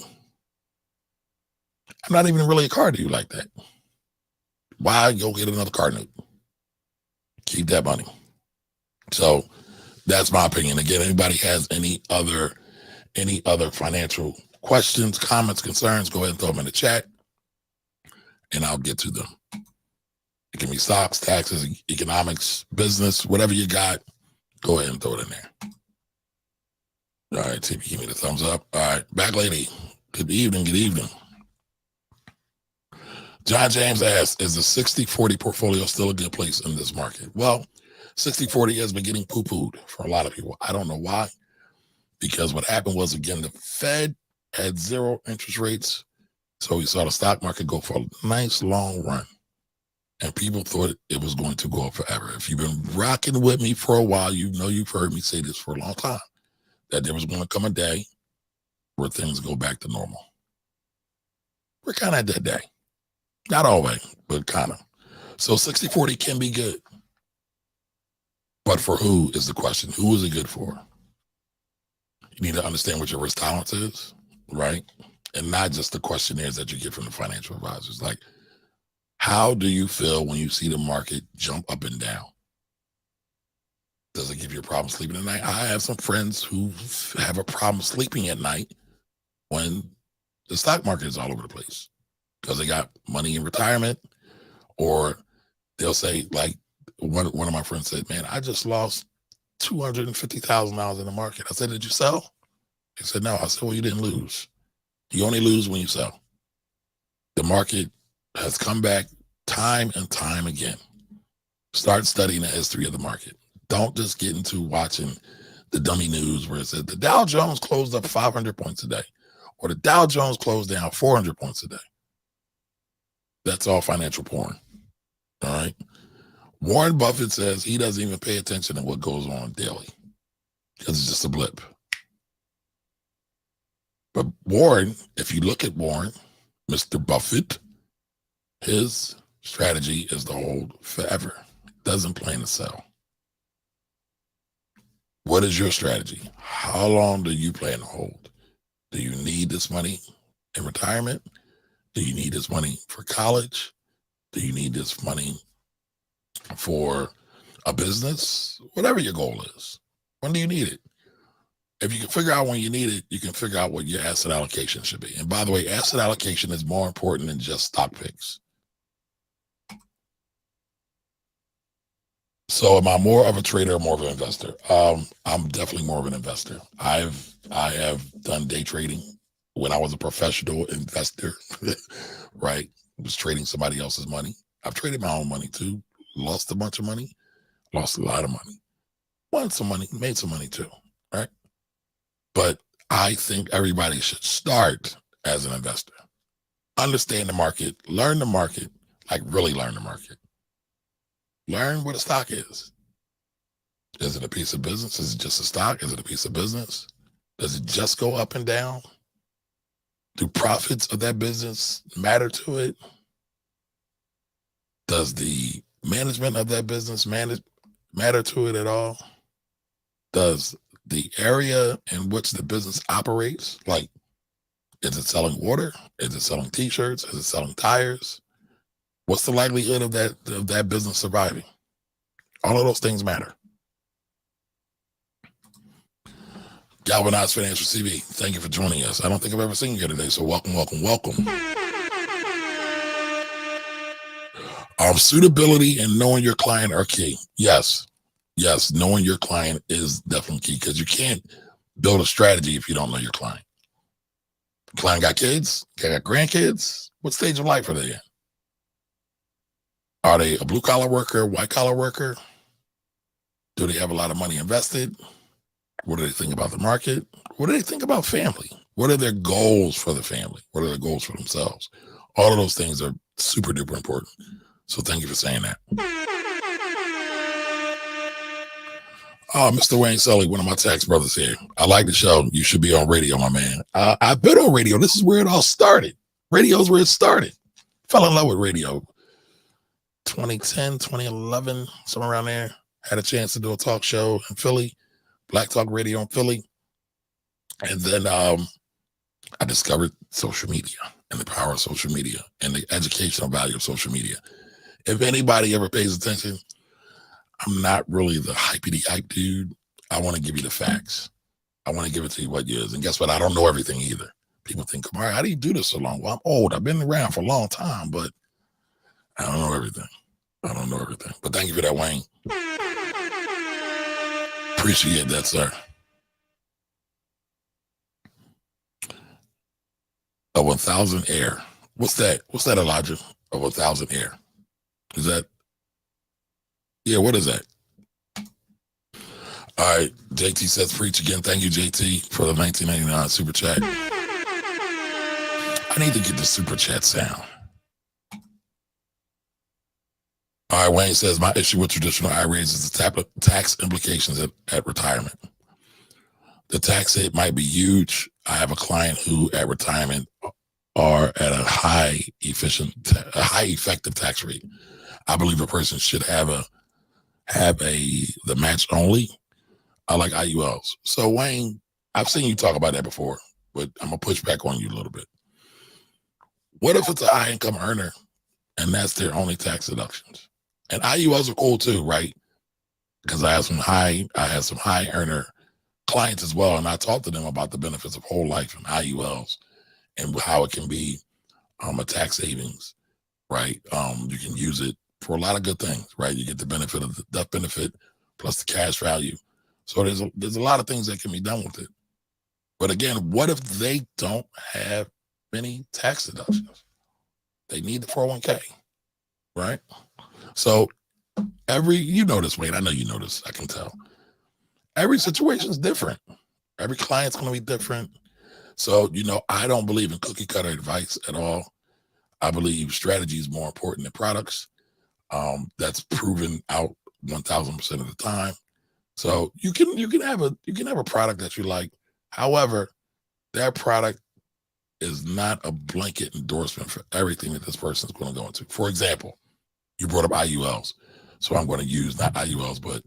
I'm not even really a car dude like that. Why go get another car note? Keep that money. So that's my opinion. Again, anybody has any other financial questions, comments, concerns, go ahead and throw them in the chat and I'll get to them. It can be stocks, taxes, economics, business, whatever you got, go ahead and throw it in there. All right, TP, give me the thumbs up. All right, back lady, good evening, good evening. John James asks, is the 60-40 portfolio still a good place in this market? Well, 60-40 has been getting poo-pooed for a lot of people. I don't know why, because what happened was, again, the Fed had zero interest rates, so we saw the stock market go for a nice long run, and people thought it was going to go up forever. If you've been rocking with me for a while, you know you've heard me say this for a long time, that there was going to come a day where things go back to normal. We're kind of at that day. Not always, but kind of. So 60-40 can be good. But for who is the question? Who is it good for? You need to understand what your risk tolerance is, right? And not just the questionnaires that you get from the financial advisors. Like, how do you feel when you see the market jump up and down? Does it give you a problem sleeping at night? I have some friends who have a problem sleeping at night when the stock market is all over the place because they got money in retirement, or they'll say, like, one of my friends said, man, I just lost $250,000 in the market. I said, did you sell? He said, no. I said, well, you didn't lose. You only lose when you sell. The market has come back time and time again. Start studying the history of the market. Don't just get into watching the dummy news where it says the Dow Jones closed up 500 points a day, or the Dow Jones closed down 400 points a day. That's all financial porn. All right. Warren Buffett says he doesn't even pay attention to what goes on daily because it's just a blip. But Warren, if you look at Warren, Mr. Buffett, his strategy is to hold forever. Doesn't plan to sell. What is your strategy? How long do you plan to hold? Do you need this money in retirement? Do you need this money for college? Do you need this money for a business? Whatever your goal is. When do you need it? If you can figure out when you need it, you can figure out what your asset allocation should be. And by the way, asset allocation is more important than just stock picks. So am I more of a trader or more of an investor? I'm definitely more of an investor. I have done day trading when I was a professional investor, right? I was trading somebody else's money. I've traded my own money too. Lost a bunch of money, lost a lot of money. Won some money, made some money too, right? But I think everybody should start as an investor. Understand the market, learn the market, like really learn the market. Learn what a stock is. Is it a piece of business? Is it just a stock? Is it a piece of business? Does it just go up and down? Do profits of that business matter to it? Does the management of that business matter to it at all? Does the area in which the business operates, like, is it selling water? Is it selling t-shirts? Is it selling tires? What's the likelihood of that business surviving? All of those things matter. Galvanized Financial CV, thank you for joining us. I don't think I've ever seen you here today, so welcome, welcome, welcome. Suitability and knowing your client are key. Yes, knowing your client is definitely key because you can't build a strategy if you don't know your client. Client got kids? Got grandkids? What stage of life are they in? Are they a blue-collar worker, white-collar worker? Do they have a lot of money invested? What do they think about the market? What do they think about family? What are their goals for the family? What are their goals for themselves? All of those things are super duper important. So thank you for saying that. Oh, Mr. Wayne Sully, one of my tax brothers here. I like the show. You should be on radio, my man. I've been on radio. This is where it all started. Radio is where it started. Fell in love with radio. 2010, 2011, somewhere around there. Had a chance to do a talk show in Philly, Black Talk Radio in Philly. And then I discovered social media and the power of social media and the educational value of social media. If anybody ever pays attention, I'm not really the hypey hype dude. I want to give you the facts. I want to give it to you what it is. And guess what? I don't know everything either. People think, Kamari, how do you do this so long? Well, I'm old. I've been around for a long time, but I don't know everything. But thank you for that, Wayne. Appreciate that, sir. A 1,000 air. What's that? What's that, Elijah? A 1,000 air. Is that? Yeah, what is that? All right, JT says preach again. Thank you, JT, for the 1999 super chat. I need to get the super chat sound. All right, Wayne says, my issue with traditional IRAs is the tax implications at retirement. The tax hit might be huge. I have a client who at retirement are at a high effective tax rate. I believe a person should have the match only. I like IULs. So Wayne, I've seen you talk about that before, but I'm gonna push back on you a little bit. What if it's a high income earner and that's their only tax deductions? And IULs are cool too, right? Because I had some high earner clients as well, and I talked to them about the benefits of whole life and IULs and how it can be a tax savings, right? You can use it for a lot of good things, right? You get the benefit of the death benefit plus the cash value. So there's a lot of things that can be done with it. But again, what if they don't have many tax deductions? They need the 401k, right? So you know this, Wayne. I know you know this. I can tell. Every situation is different. Every client's going to be different. So, I don't believe in cookie cutter advice at all. I believe strategy is more important than products. That's proven out 1,000% of the time. So you can have a product that you like. However, that product is not a blanket endorsement for everything that this person is going to go into. For example, you brought up IULs. So I'm going to use not IULs, but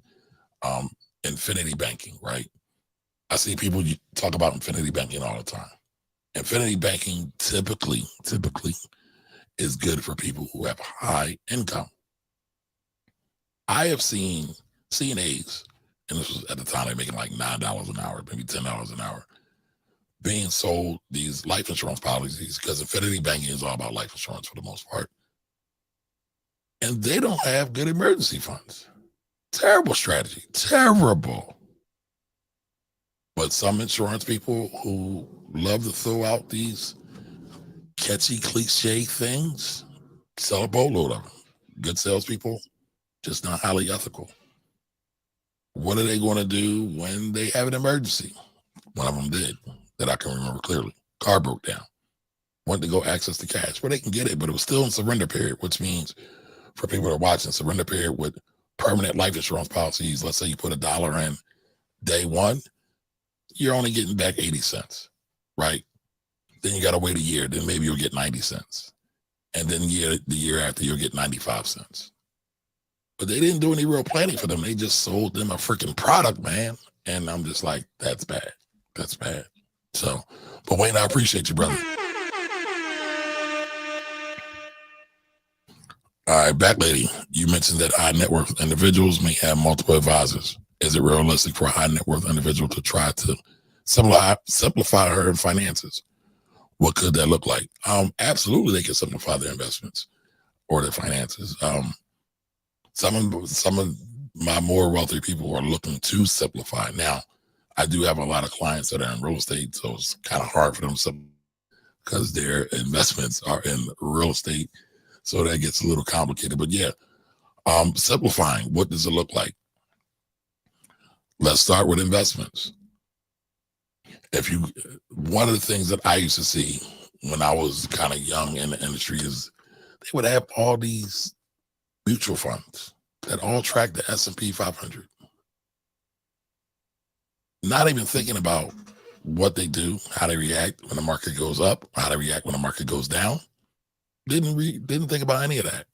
infinity banking, right? I see people talk about infinity banking all the time. Infinity banking typically is good for people who have high income. I have seen CNAs, and this was at the time they're making like $9 an hour, maybe $10 an hour, being sold these life insurance policies because infinity banking is all about life insurance for the most part. And they don't have good emergency funds. Terrible strategy, terrible. But some insurance people who love to throw out these catchy cliche things sell a boatload of them. Good salespeople, just not highly ethical. What are they going to do when they have an emergency? One of them did, that I can remember clearly. Car broke down. Wanted to go access the cash. Well, they can get it, but it was still in surrender period, which means for people that are watching, surrender period with permanent life insurance policies, let's say you put $1 in day one, you're only getting back 80 cents, right? Then you got to wait a year. Then maybe you'll get 90 cents. And then the year after, you'll get 95 cents. But they didn't do any real planning for them. They just sold them a freaking product, man. And I'm just like, that's bad. That's bad. So, but Wayne, I appreciate you, brother. All right, back lady, you mentioned that high net worth individuals may have multiple advisors. Is it realistic for a high net worth individual to try to simplify her finances? What could that look like? Absolutely, they can simplify their investments or their finances. Some of my more wealthy people are looking to simplify. Now, I do have a lot of clients that are in real estate, so it's kind of hard for them because their investments are in real estate. So that gets a little complicated. But yeah, simplifying, what does it look like? Let's start with investments. One of the things that I used to see when I was kind of young in the industry is they would have all these mutual funds that all track the S&P 500. Not even thinking about what they do, how they react when the market goes up, how they react when the market goes down. Didn't think about any of that.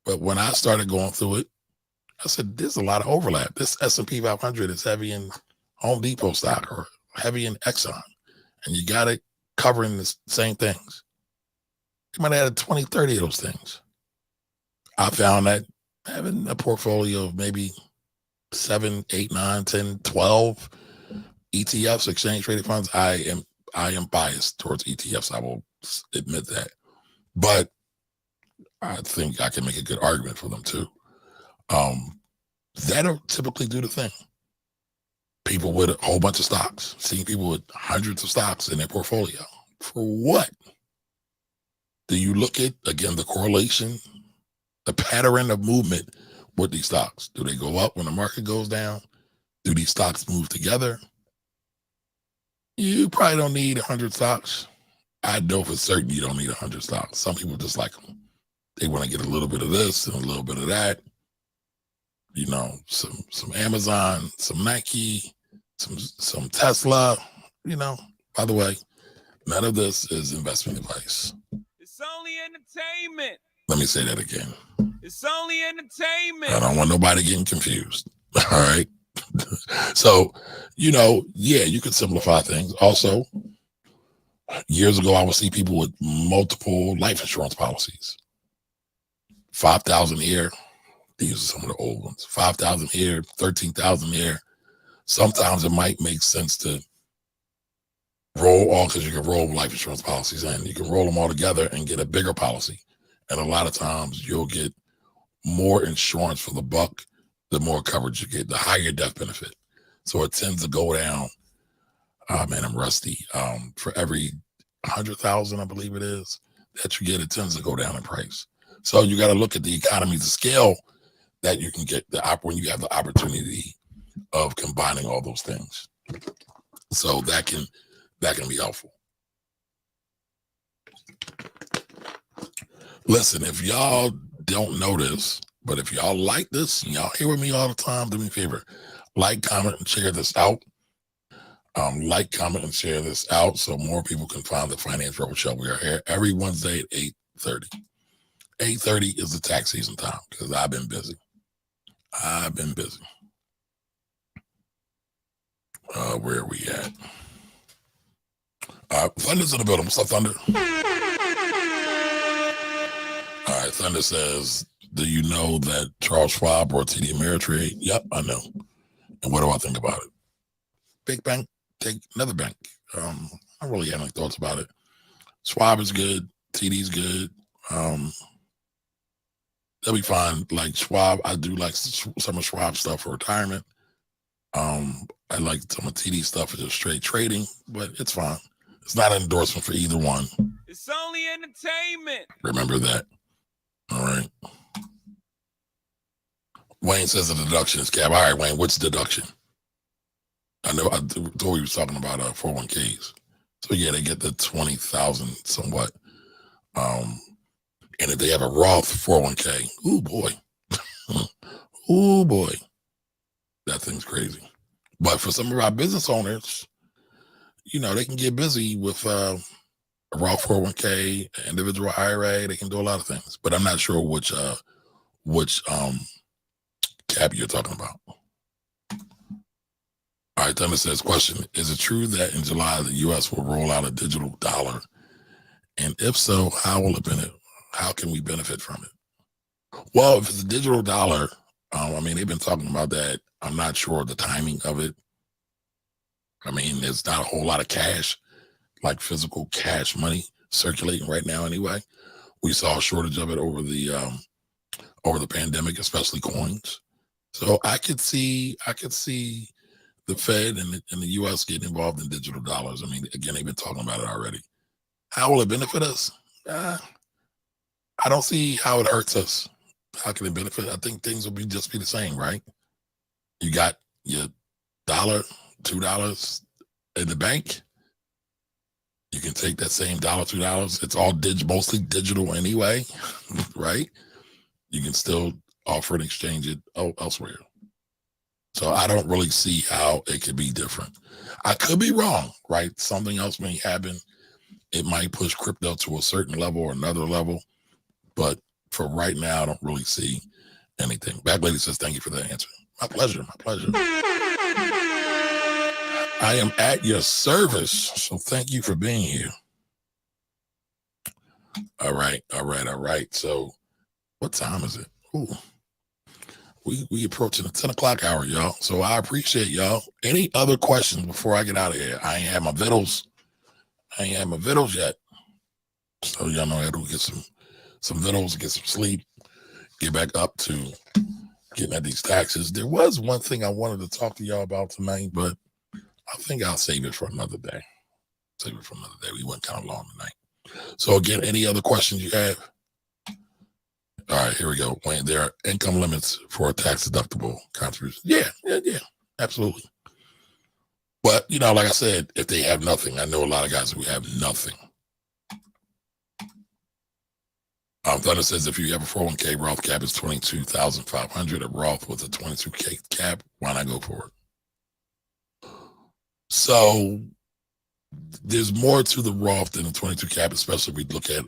But when I started going through it, I said, there's a lot of overlap. This S&P 500 is heavy in Home Depot stock or heavy in Exxon, and you got it covering the same things. You might have 20, 30 of those things. I found that having a portfolio of maybe 7, 8, 9, 10, 12 ETFs, exchange traded funds, I am biased towards ETFs. I will admit that. But I think I can make a good argument for them too. That'll typically do the thing. People with a whole bunch of stocks, seeing people with hundreds of stocks in their portfolio. For what? Do you look at, again, the correlation, the pattern of movement with these stocks? Do they go up when the market goes down? Do these stocks move together? You probably don't need 100 stocks. I know for certain you don't need 100 stocks. Some people just like them. They want to get a little bit of this and a little bit of that. You know, some Amazon, some Nike, some Tesla. You know, by the way, none of this is investment advice. It's only entertainment. Let me say that again. It's only entertainment. I don't want nobody getting confused. All right. So, yeah, you could simplify things. Also, years ago, I would see people with multiple life insurance policies. 5,000 here. These are some of the old ones. 5,000 here, 13,000 here. Sometimes it might make sense to roll all, because you can roll life insurance policies in. You can roll them all together and get a bigger policy. And a lot of times you'll get more insurance for the buck, the more coverage you get, the higher your death benefit. So it tends to go down. Man, I'm rusty. For every 100,000, I believe it is, that you get, it tends to go down in price. So you got to look at the economies of scale that you can get when you have the opportunity of combining all those things. So that can be helpful. Listen, if y'all don't know this, but if y'all like this, and y'all here with me all the time, do me a favor, like, comment, and share this out. Like, comment, and share this out so more people can find the Finance Rebel Show. We are here every Wednesday at 8:30. 8:30 is the tax season time because I've been busy. Where are we at? Thunder's in the building. What's up, Thunder? All right, Thunder says, do you know that Charles Schwab or TD Ameritrade? Yep, I know. And what do I think about it? Big bank, take another bank. I don't really have any thoughts about it. Schwab is good. TD's good. They'll be fine. Like Schwab, I do like some of Schwab stuff for retirement. I like some of TD stuff for just straight trading, but it's fine. It's not an endorsement for either one. It's only entertainment. Remember that. All right. Wayne says the deduction is cap. All right, Wayne, what's deduction? I thought we was talking about 401ks. So yeah, they get the 20,000 somewhat. And if they have a Roth 401k, ooh boy. Ooh boy. That thing's crazy. But for some of our business owners, they can get busy with a Roth 401k, individual IRA. They can do a lot of things. But I'm not sure which cap you're talking about. All right, Thunder says, question, is it true that in July the U.S. will roll out a digital dollar? And if so, how can we benefit from it? Well, if it's a digital dollar, they've been talking about that. I'm not sure of the timing of it. There's not a whole lot of cash, like physical cash money circulating right now anyway. We saw a shortage of it over the pandemic, especially coins. So I could see the Fed and the U.S. getting involved in digital dollars. Again, they've been talking about it already. How will it benefit us? I don't see how it hurts us. How can it benefit? I think things will just be the same, right? You got your $1, $2 in the bank. You can take that same $1, $2. It's all mostly digital anyway, right? You can still offer and exchange it elsewhere. So I don't really see how it could be different. I could be wrong, right? Something else may happen. It might push crypto to a certain level or another level. But for right now, I don't really see anything. Back Lady says, thank you for that answer. My pleasure. I am at your service. So thank you for being here. All right. So what time is it? Ooh. We approaching the 10 o'clock hour, y'all. So I appreciate y'all. Any other questions before I get out of here? I ain't had my vittles yet. So y'all know I gotta get some vittles, get some sleep, get back up to getting at these taxes. There was one thing I wanted to talk to y'all about tonight, but I think I'll save it for another day. We went kind of long tonight. So again, any other questions you have? All right, here we go. Wayne, there are income limits for a tax deductible contribution. Yeah, absolutely. But, like I said, if they have nothing, I know a lot of guys who have nothing. Thunder says if you have a 401k, Roth cap is $22,500. A Roth with a 22K cap, why not go for it? So there's more to the Roth than the 22 cap, especially if we look at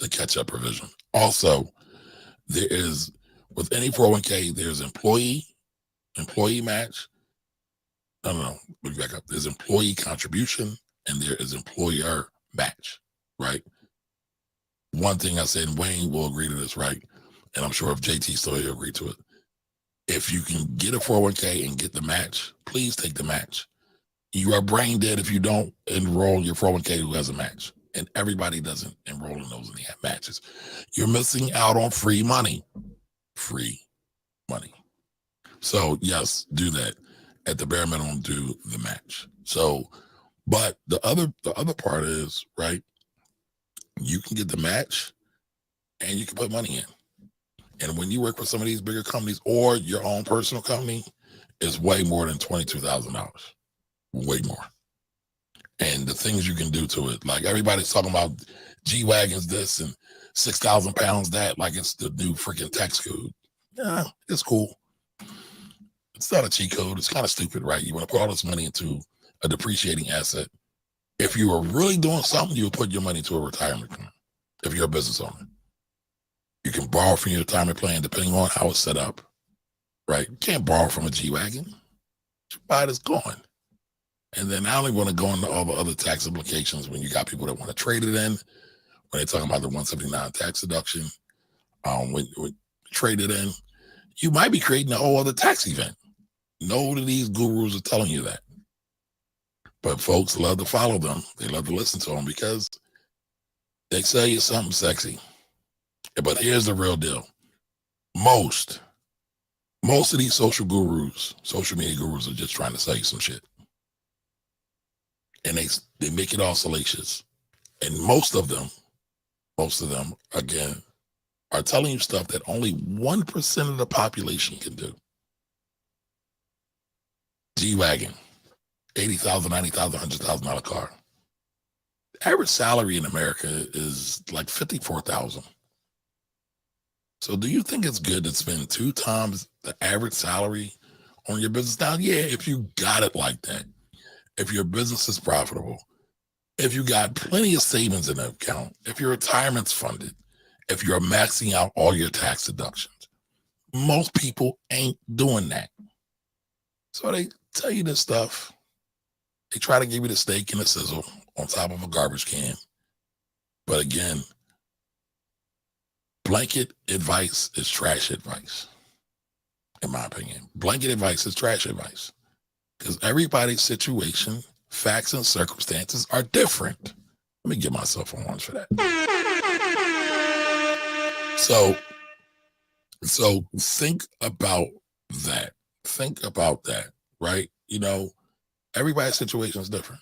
the catch-up provision. Also, there is, with any 401k, there's employee employee match. No. Let me back up. There's employee contribution and there is employer match, right? One thing I said, and Wayne will agree to this, right? And I'm sure if JT's still here, he'll agree to it. If you can get a 401k and get the match, please take the match. You are brain dead if you don't enroll your 401k who has a match. And everybody doesn't enroll in those and they have matches. You're missing out on free money. Free money. So yes, do that. At the bare minimum, do the match. So, but the other part is, right, you can get the match and you can put money in. And when you work for some of these bigger companies or your own personal company, it's way more than $22,000. Way more. And the things you can do to it, like everybody's talking about G-Wagons this and 6,000 pounds that, like it's the new freaking tax code. Yeah, it's cool. It's not a cheat code. It's kind of stupid, right? You want to put all this money into a depreciating asset. If you were really doing something, you would put your money to a retirement plan. If you're a business owner, you can borrow from your retirement plan depending on how it's set up, right? You can't borrow from a G-Wagon. You buy it, it's gone. And then I only want to go into all the other tax implications when you got people that want to trade it in, when they're talking about the 179 tax deduction, when trade it in, you might be creating a whole other tax event. None of these gurus are telling you that. But folks love to follow them. They love to listen to them because they sell you something sexy. But here's the real deal. Most of these social media gurus are just trying to sell you some shit. And they make it all salacious. And most of them, again, are telling you stuff that only 1% of the population can do. G-Wagon, $80,000, $90,000, $100,000 car. The average salary in America is like $54,000. So do you think it's good to spend 2 times the average salary on your business? Now, yeah, if you got it like that, if your business is profitable, if you got plenty of savings in the account, if your retirement's funded, if you're maxing out all your tax deductions, most people ain't doing that. So they tell you this stuff. They try to give you the steak and the sizzle on top of a garbage can. But again, blanket advice is trash advice, in my opinion. Blanket advice is trash advice because everybody's situation, facts, and circumstances are different. Let me give myself a horns for that. So think about that. Think about that, right? You know, everybody's situation is different.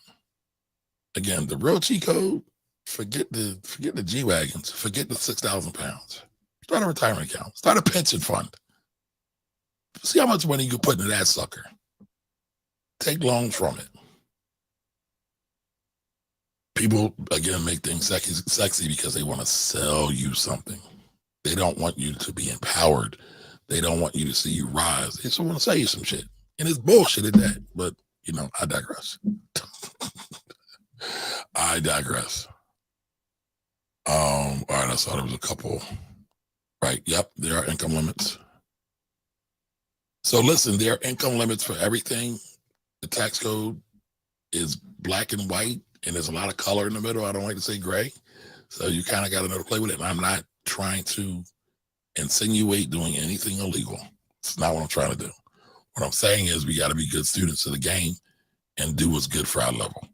Again, the real cheat code, forget the G-Wagons, forget the 6,000 pounds. Start a retirement account, start a pension fund. See how much money you can put into that sucker. Take loans from it. People, again, make things sexy because they want to sell you something. They don't want you to be empowered. They don't want you to see you rise. They just want to sell you some shit. And it's bullshit at that. But, you know, I digress. I digress. All right, I saw there was a couple. Right, yep, there are income limits. So listen, there are income limits for everything. The tax code is black and white, and there's a lot of color in the middle. I don't like to say gray. So you kind of got to know to play with it. And I'm not trying to insinuate doing anything illegal. It's not what I'm trying to do. What I'm saying is we got to be good students of the game and do what's good for our level.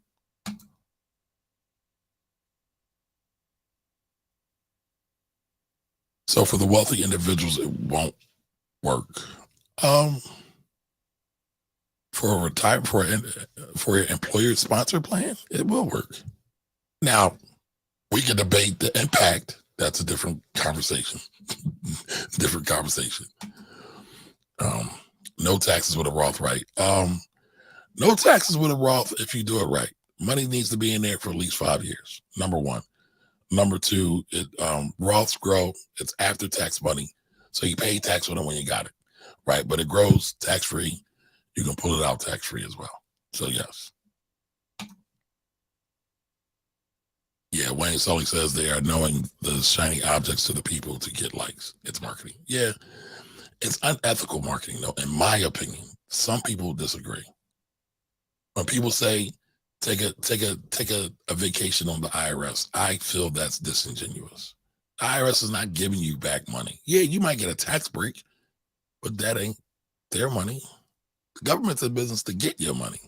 So for the wealthy individuals, it won't work. For an employer sponsor plan, it will work. Now, we can debate the impact. That's a different conversation. Different conversation. No taxes with a Roth, right? No taxes with a Roth if you do it right. Money needs to be in there for at least 5 years. Number one. Number two, Roths grow. It's after tax money. So you pay tax on it when you got it, right? But it grows tax-free. You can pull it out tax-free as well. So yes. Yeah, Wayne Sully says they are knowing the shiny objects to the people to get likes. It's marketing. Yeah, it's unethical marketing though, in my opinion. Some people disagree. When people say take a vacation on the IRS, I feel that's disingenuous. The IRS is not giving you back money. Yeah, you might get a tax break, but that ain't their money. The government's in business to get your money.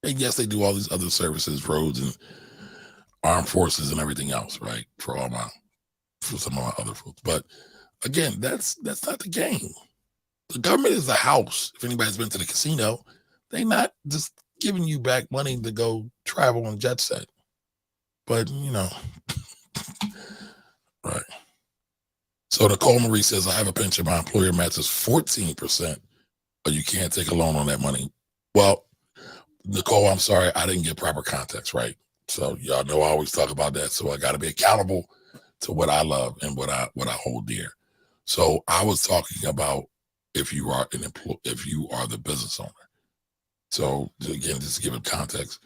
And yes, they do all these other services, roads and armed forces and everything else, right? For some of my other folks. But again, that's not the game. The government is the house. If anybody's been to the casino, they not just giving you back money to go travel on jet set. But right. So Nicole Marie says, I have a pension. My employer matches 14%, but you can't take a loan on that money. Well, Nicole, I'm sorry, I didn't get proper context, right? So y'all know I always talk about that. So I got to be accountable to what I love and what I hold dear. So I was talking about if you are the business owner. So again, just to give it context,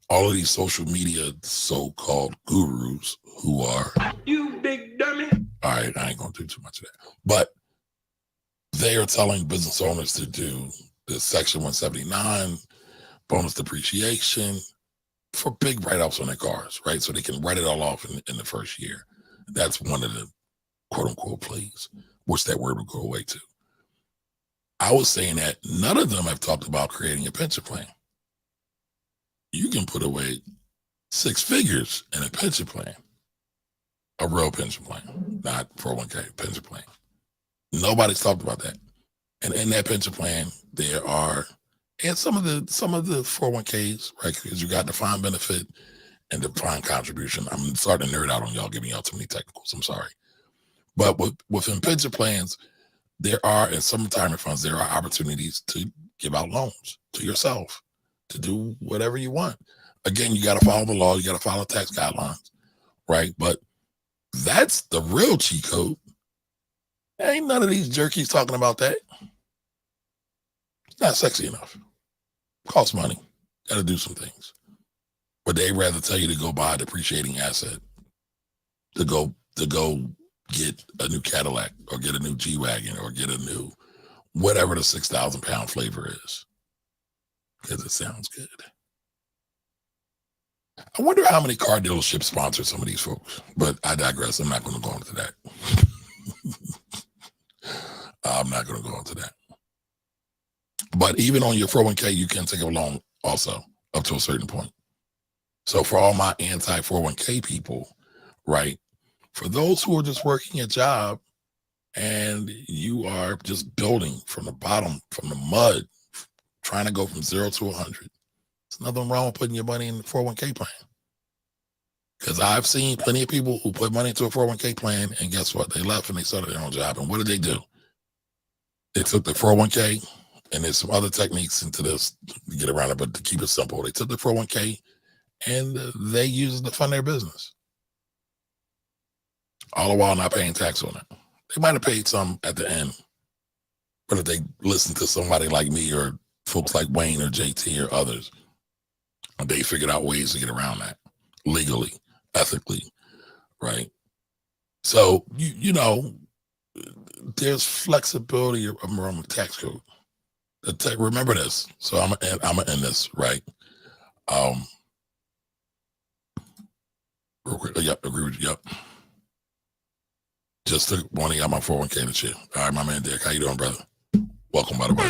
all of these social media so-called gurus who are, You big dummy. all right, I ain't gonna do too much of that, but they are telling business owners to do the Section 179 bonus depreciation for big write-offs on their cars, right? So they can write it all off in the first year. That's one of the quote-unquote plays, which that word will go away to. I was saying that none of them have talked about creating a pension plan. You can put away 6 figures in a pension plan, a real pension plan, not 401k, pension plan. Nobody's talked about that. And in that pension plan, there are, and some of the 401ks, right? Because you got defined benefit and defined contribution. I'm starting to nerd out on y'all, giving y'all too many technicals. I'm sorry. But within pension plans, there are, in some retirement funds, there are opportunities to give out loans to yourself, to do whatever you want. Again, you got to follow the law. You got to follow tax guidelines, right? But that's the real cheat code. Ain't none of these jerkies talking about that. It's not sexy enough. Costs money. Got to do some things. But they rather tell you to go buy a depreciating asset, to go get a new Cadillac or get a new G-Wagon or get a new whatever the 6,000 pound flavor is, because it sounds good. I wonder how many car dealerships sponsor some of these folks, but I digress. I'm not going to go into that. I'm not going to go into that. But even on your 401k, you can take a loan also up to a certain point. So for all my anti-401k people, right, for those who are just working a job and you are just building from the bottom, from the mud, trying to go from 0 to 100, there's nothing wrong with putting your money in the 401k plan. Because I've seen plenty of people who put money into a 401k plan, and guess what? They left and they started their own job. And what did they do? They took the 401k, and there's some other techniques into this to get around it, but to keep it simple, they took the 401k and they used it to fund their business. All the while not paying tax on it. They might have paid some at the end, but if they listen to somebody like me or folks like Wayne or JT or others, they figured out ways to get around that legally, ethically, right? So, you know, there's flexibility around the tax code. Remember this. So I'm gonna end this, right? Real quick. Yep, agree with you. Yep. Just took one out my 401k this year. All right, my man Dick, how you doing, brother? Welcome, by the way.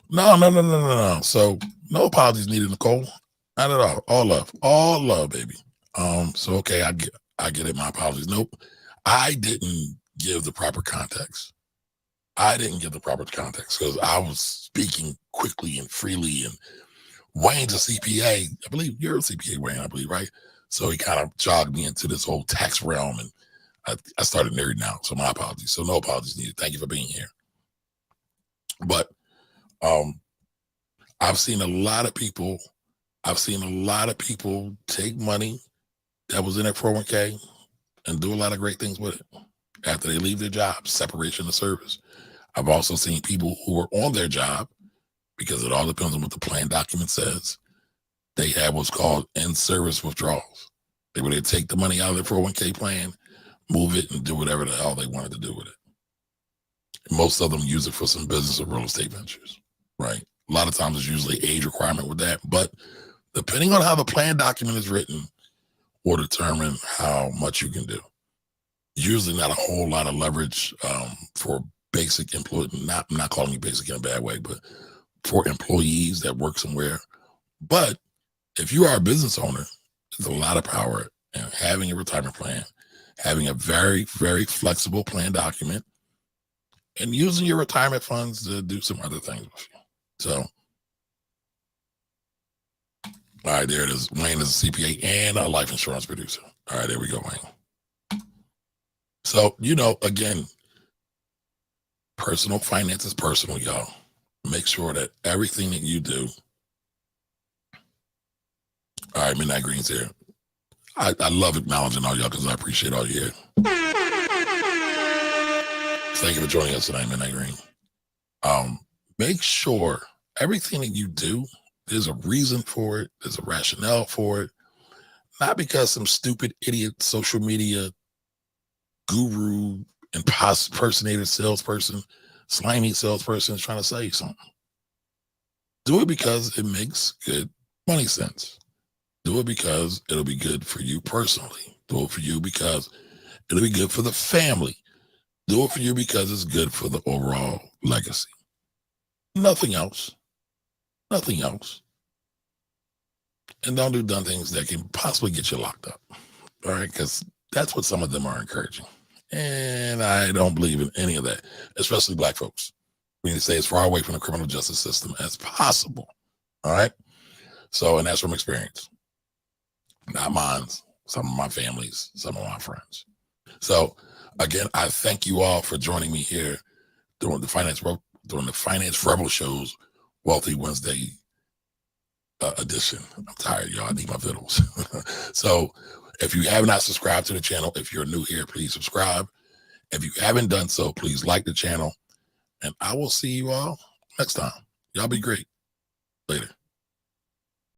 No. So no apologies needed, Nicole. Not at all. All love, baby. So okay, I get it. My apologies. Nope, I didn't give the proper context. Because I was speaking quickly and freely, and Wayne's a CPA. I believe you're a CPA, Wayne. I believe, right? So he kind of jogged me into this whole tax realm, and I started nerding out. So my apologies. So no apologies needed. Thank you for being here. But I've seen a lot of people take money that was in their 401k and do a lot of great things with it after they leave their job, separation of service. I've also seen people who are on their job, because it all depends on what the plan document says, they have what's called in-service withdrawals. They would take the money out of their 401k plan, move it, and do whatever the hell they wanted to do with it. Most of them use it for some business or real estate ventures, right? A lot of times it's usually age requirement with that, but depending on how the plan document is written will determine how much you can do. Usually not a whole lot of leverage for basic employee, I'm not calling you basic in a bad way, but for employees that work somewhere. But if you are a business owner, there's a lot of power in having a retirement plan, having a very, very flexible plan document, and using your retirement funds to do some other things with you. So, all right, there it is. Wayne is a CPA and a life insurance producer. All right, there we go, Wayne. So, again, personal finance is personal, y'all. Make sure that everything that you do. All right, Midnight Green's here. I love acknowledging all y'all because I appreciate all you here. Thank you for joining us tonight, Midnight Green. Make sure everything that you do, there's a reason for it. There's a rationale for it. Not because some stupid idiot social media guru, impersonator salesperson, slimy salesperson is trying to sell you something. Do it because it makes good money sense. Do it because it'll be good for you personally. Do it for you because it'll be good for the family. Do it for you because it's good for the overall legacy. Nothing else. Nothing else. And don't do dumb things that can possibly get you locked up. All right? Because that's what some of them are encouraging. And I don't believe in any of that, especially Black folks. We need to stay as far away from the criminal justice system as possible. All right? So, and that's from experience. Not mine, some of my families, some of my friends. So, again, I thank you all for joining me here during the Finance Rebel Show's Wealthy Wednesday edition. I'm tired, y'all. I need my vittles. So, if you have not subscribed to the channel, if you're new here, please subscribe. If you haven't done so, please like the channel. And I will see you all next time. Y'all be great.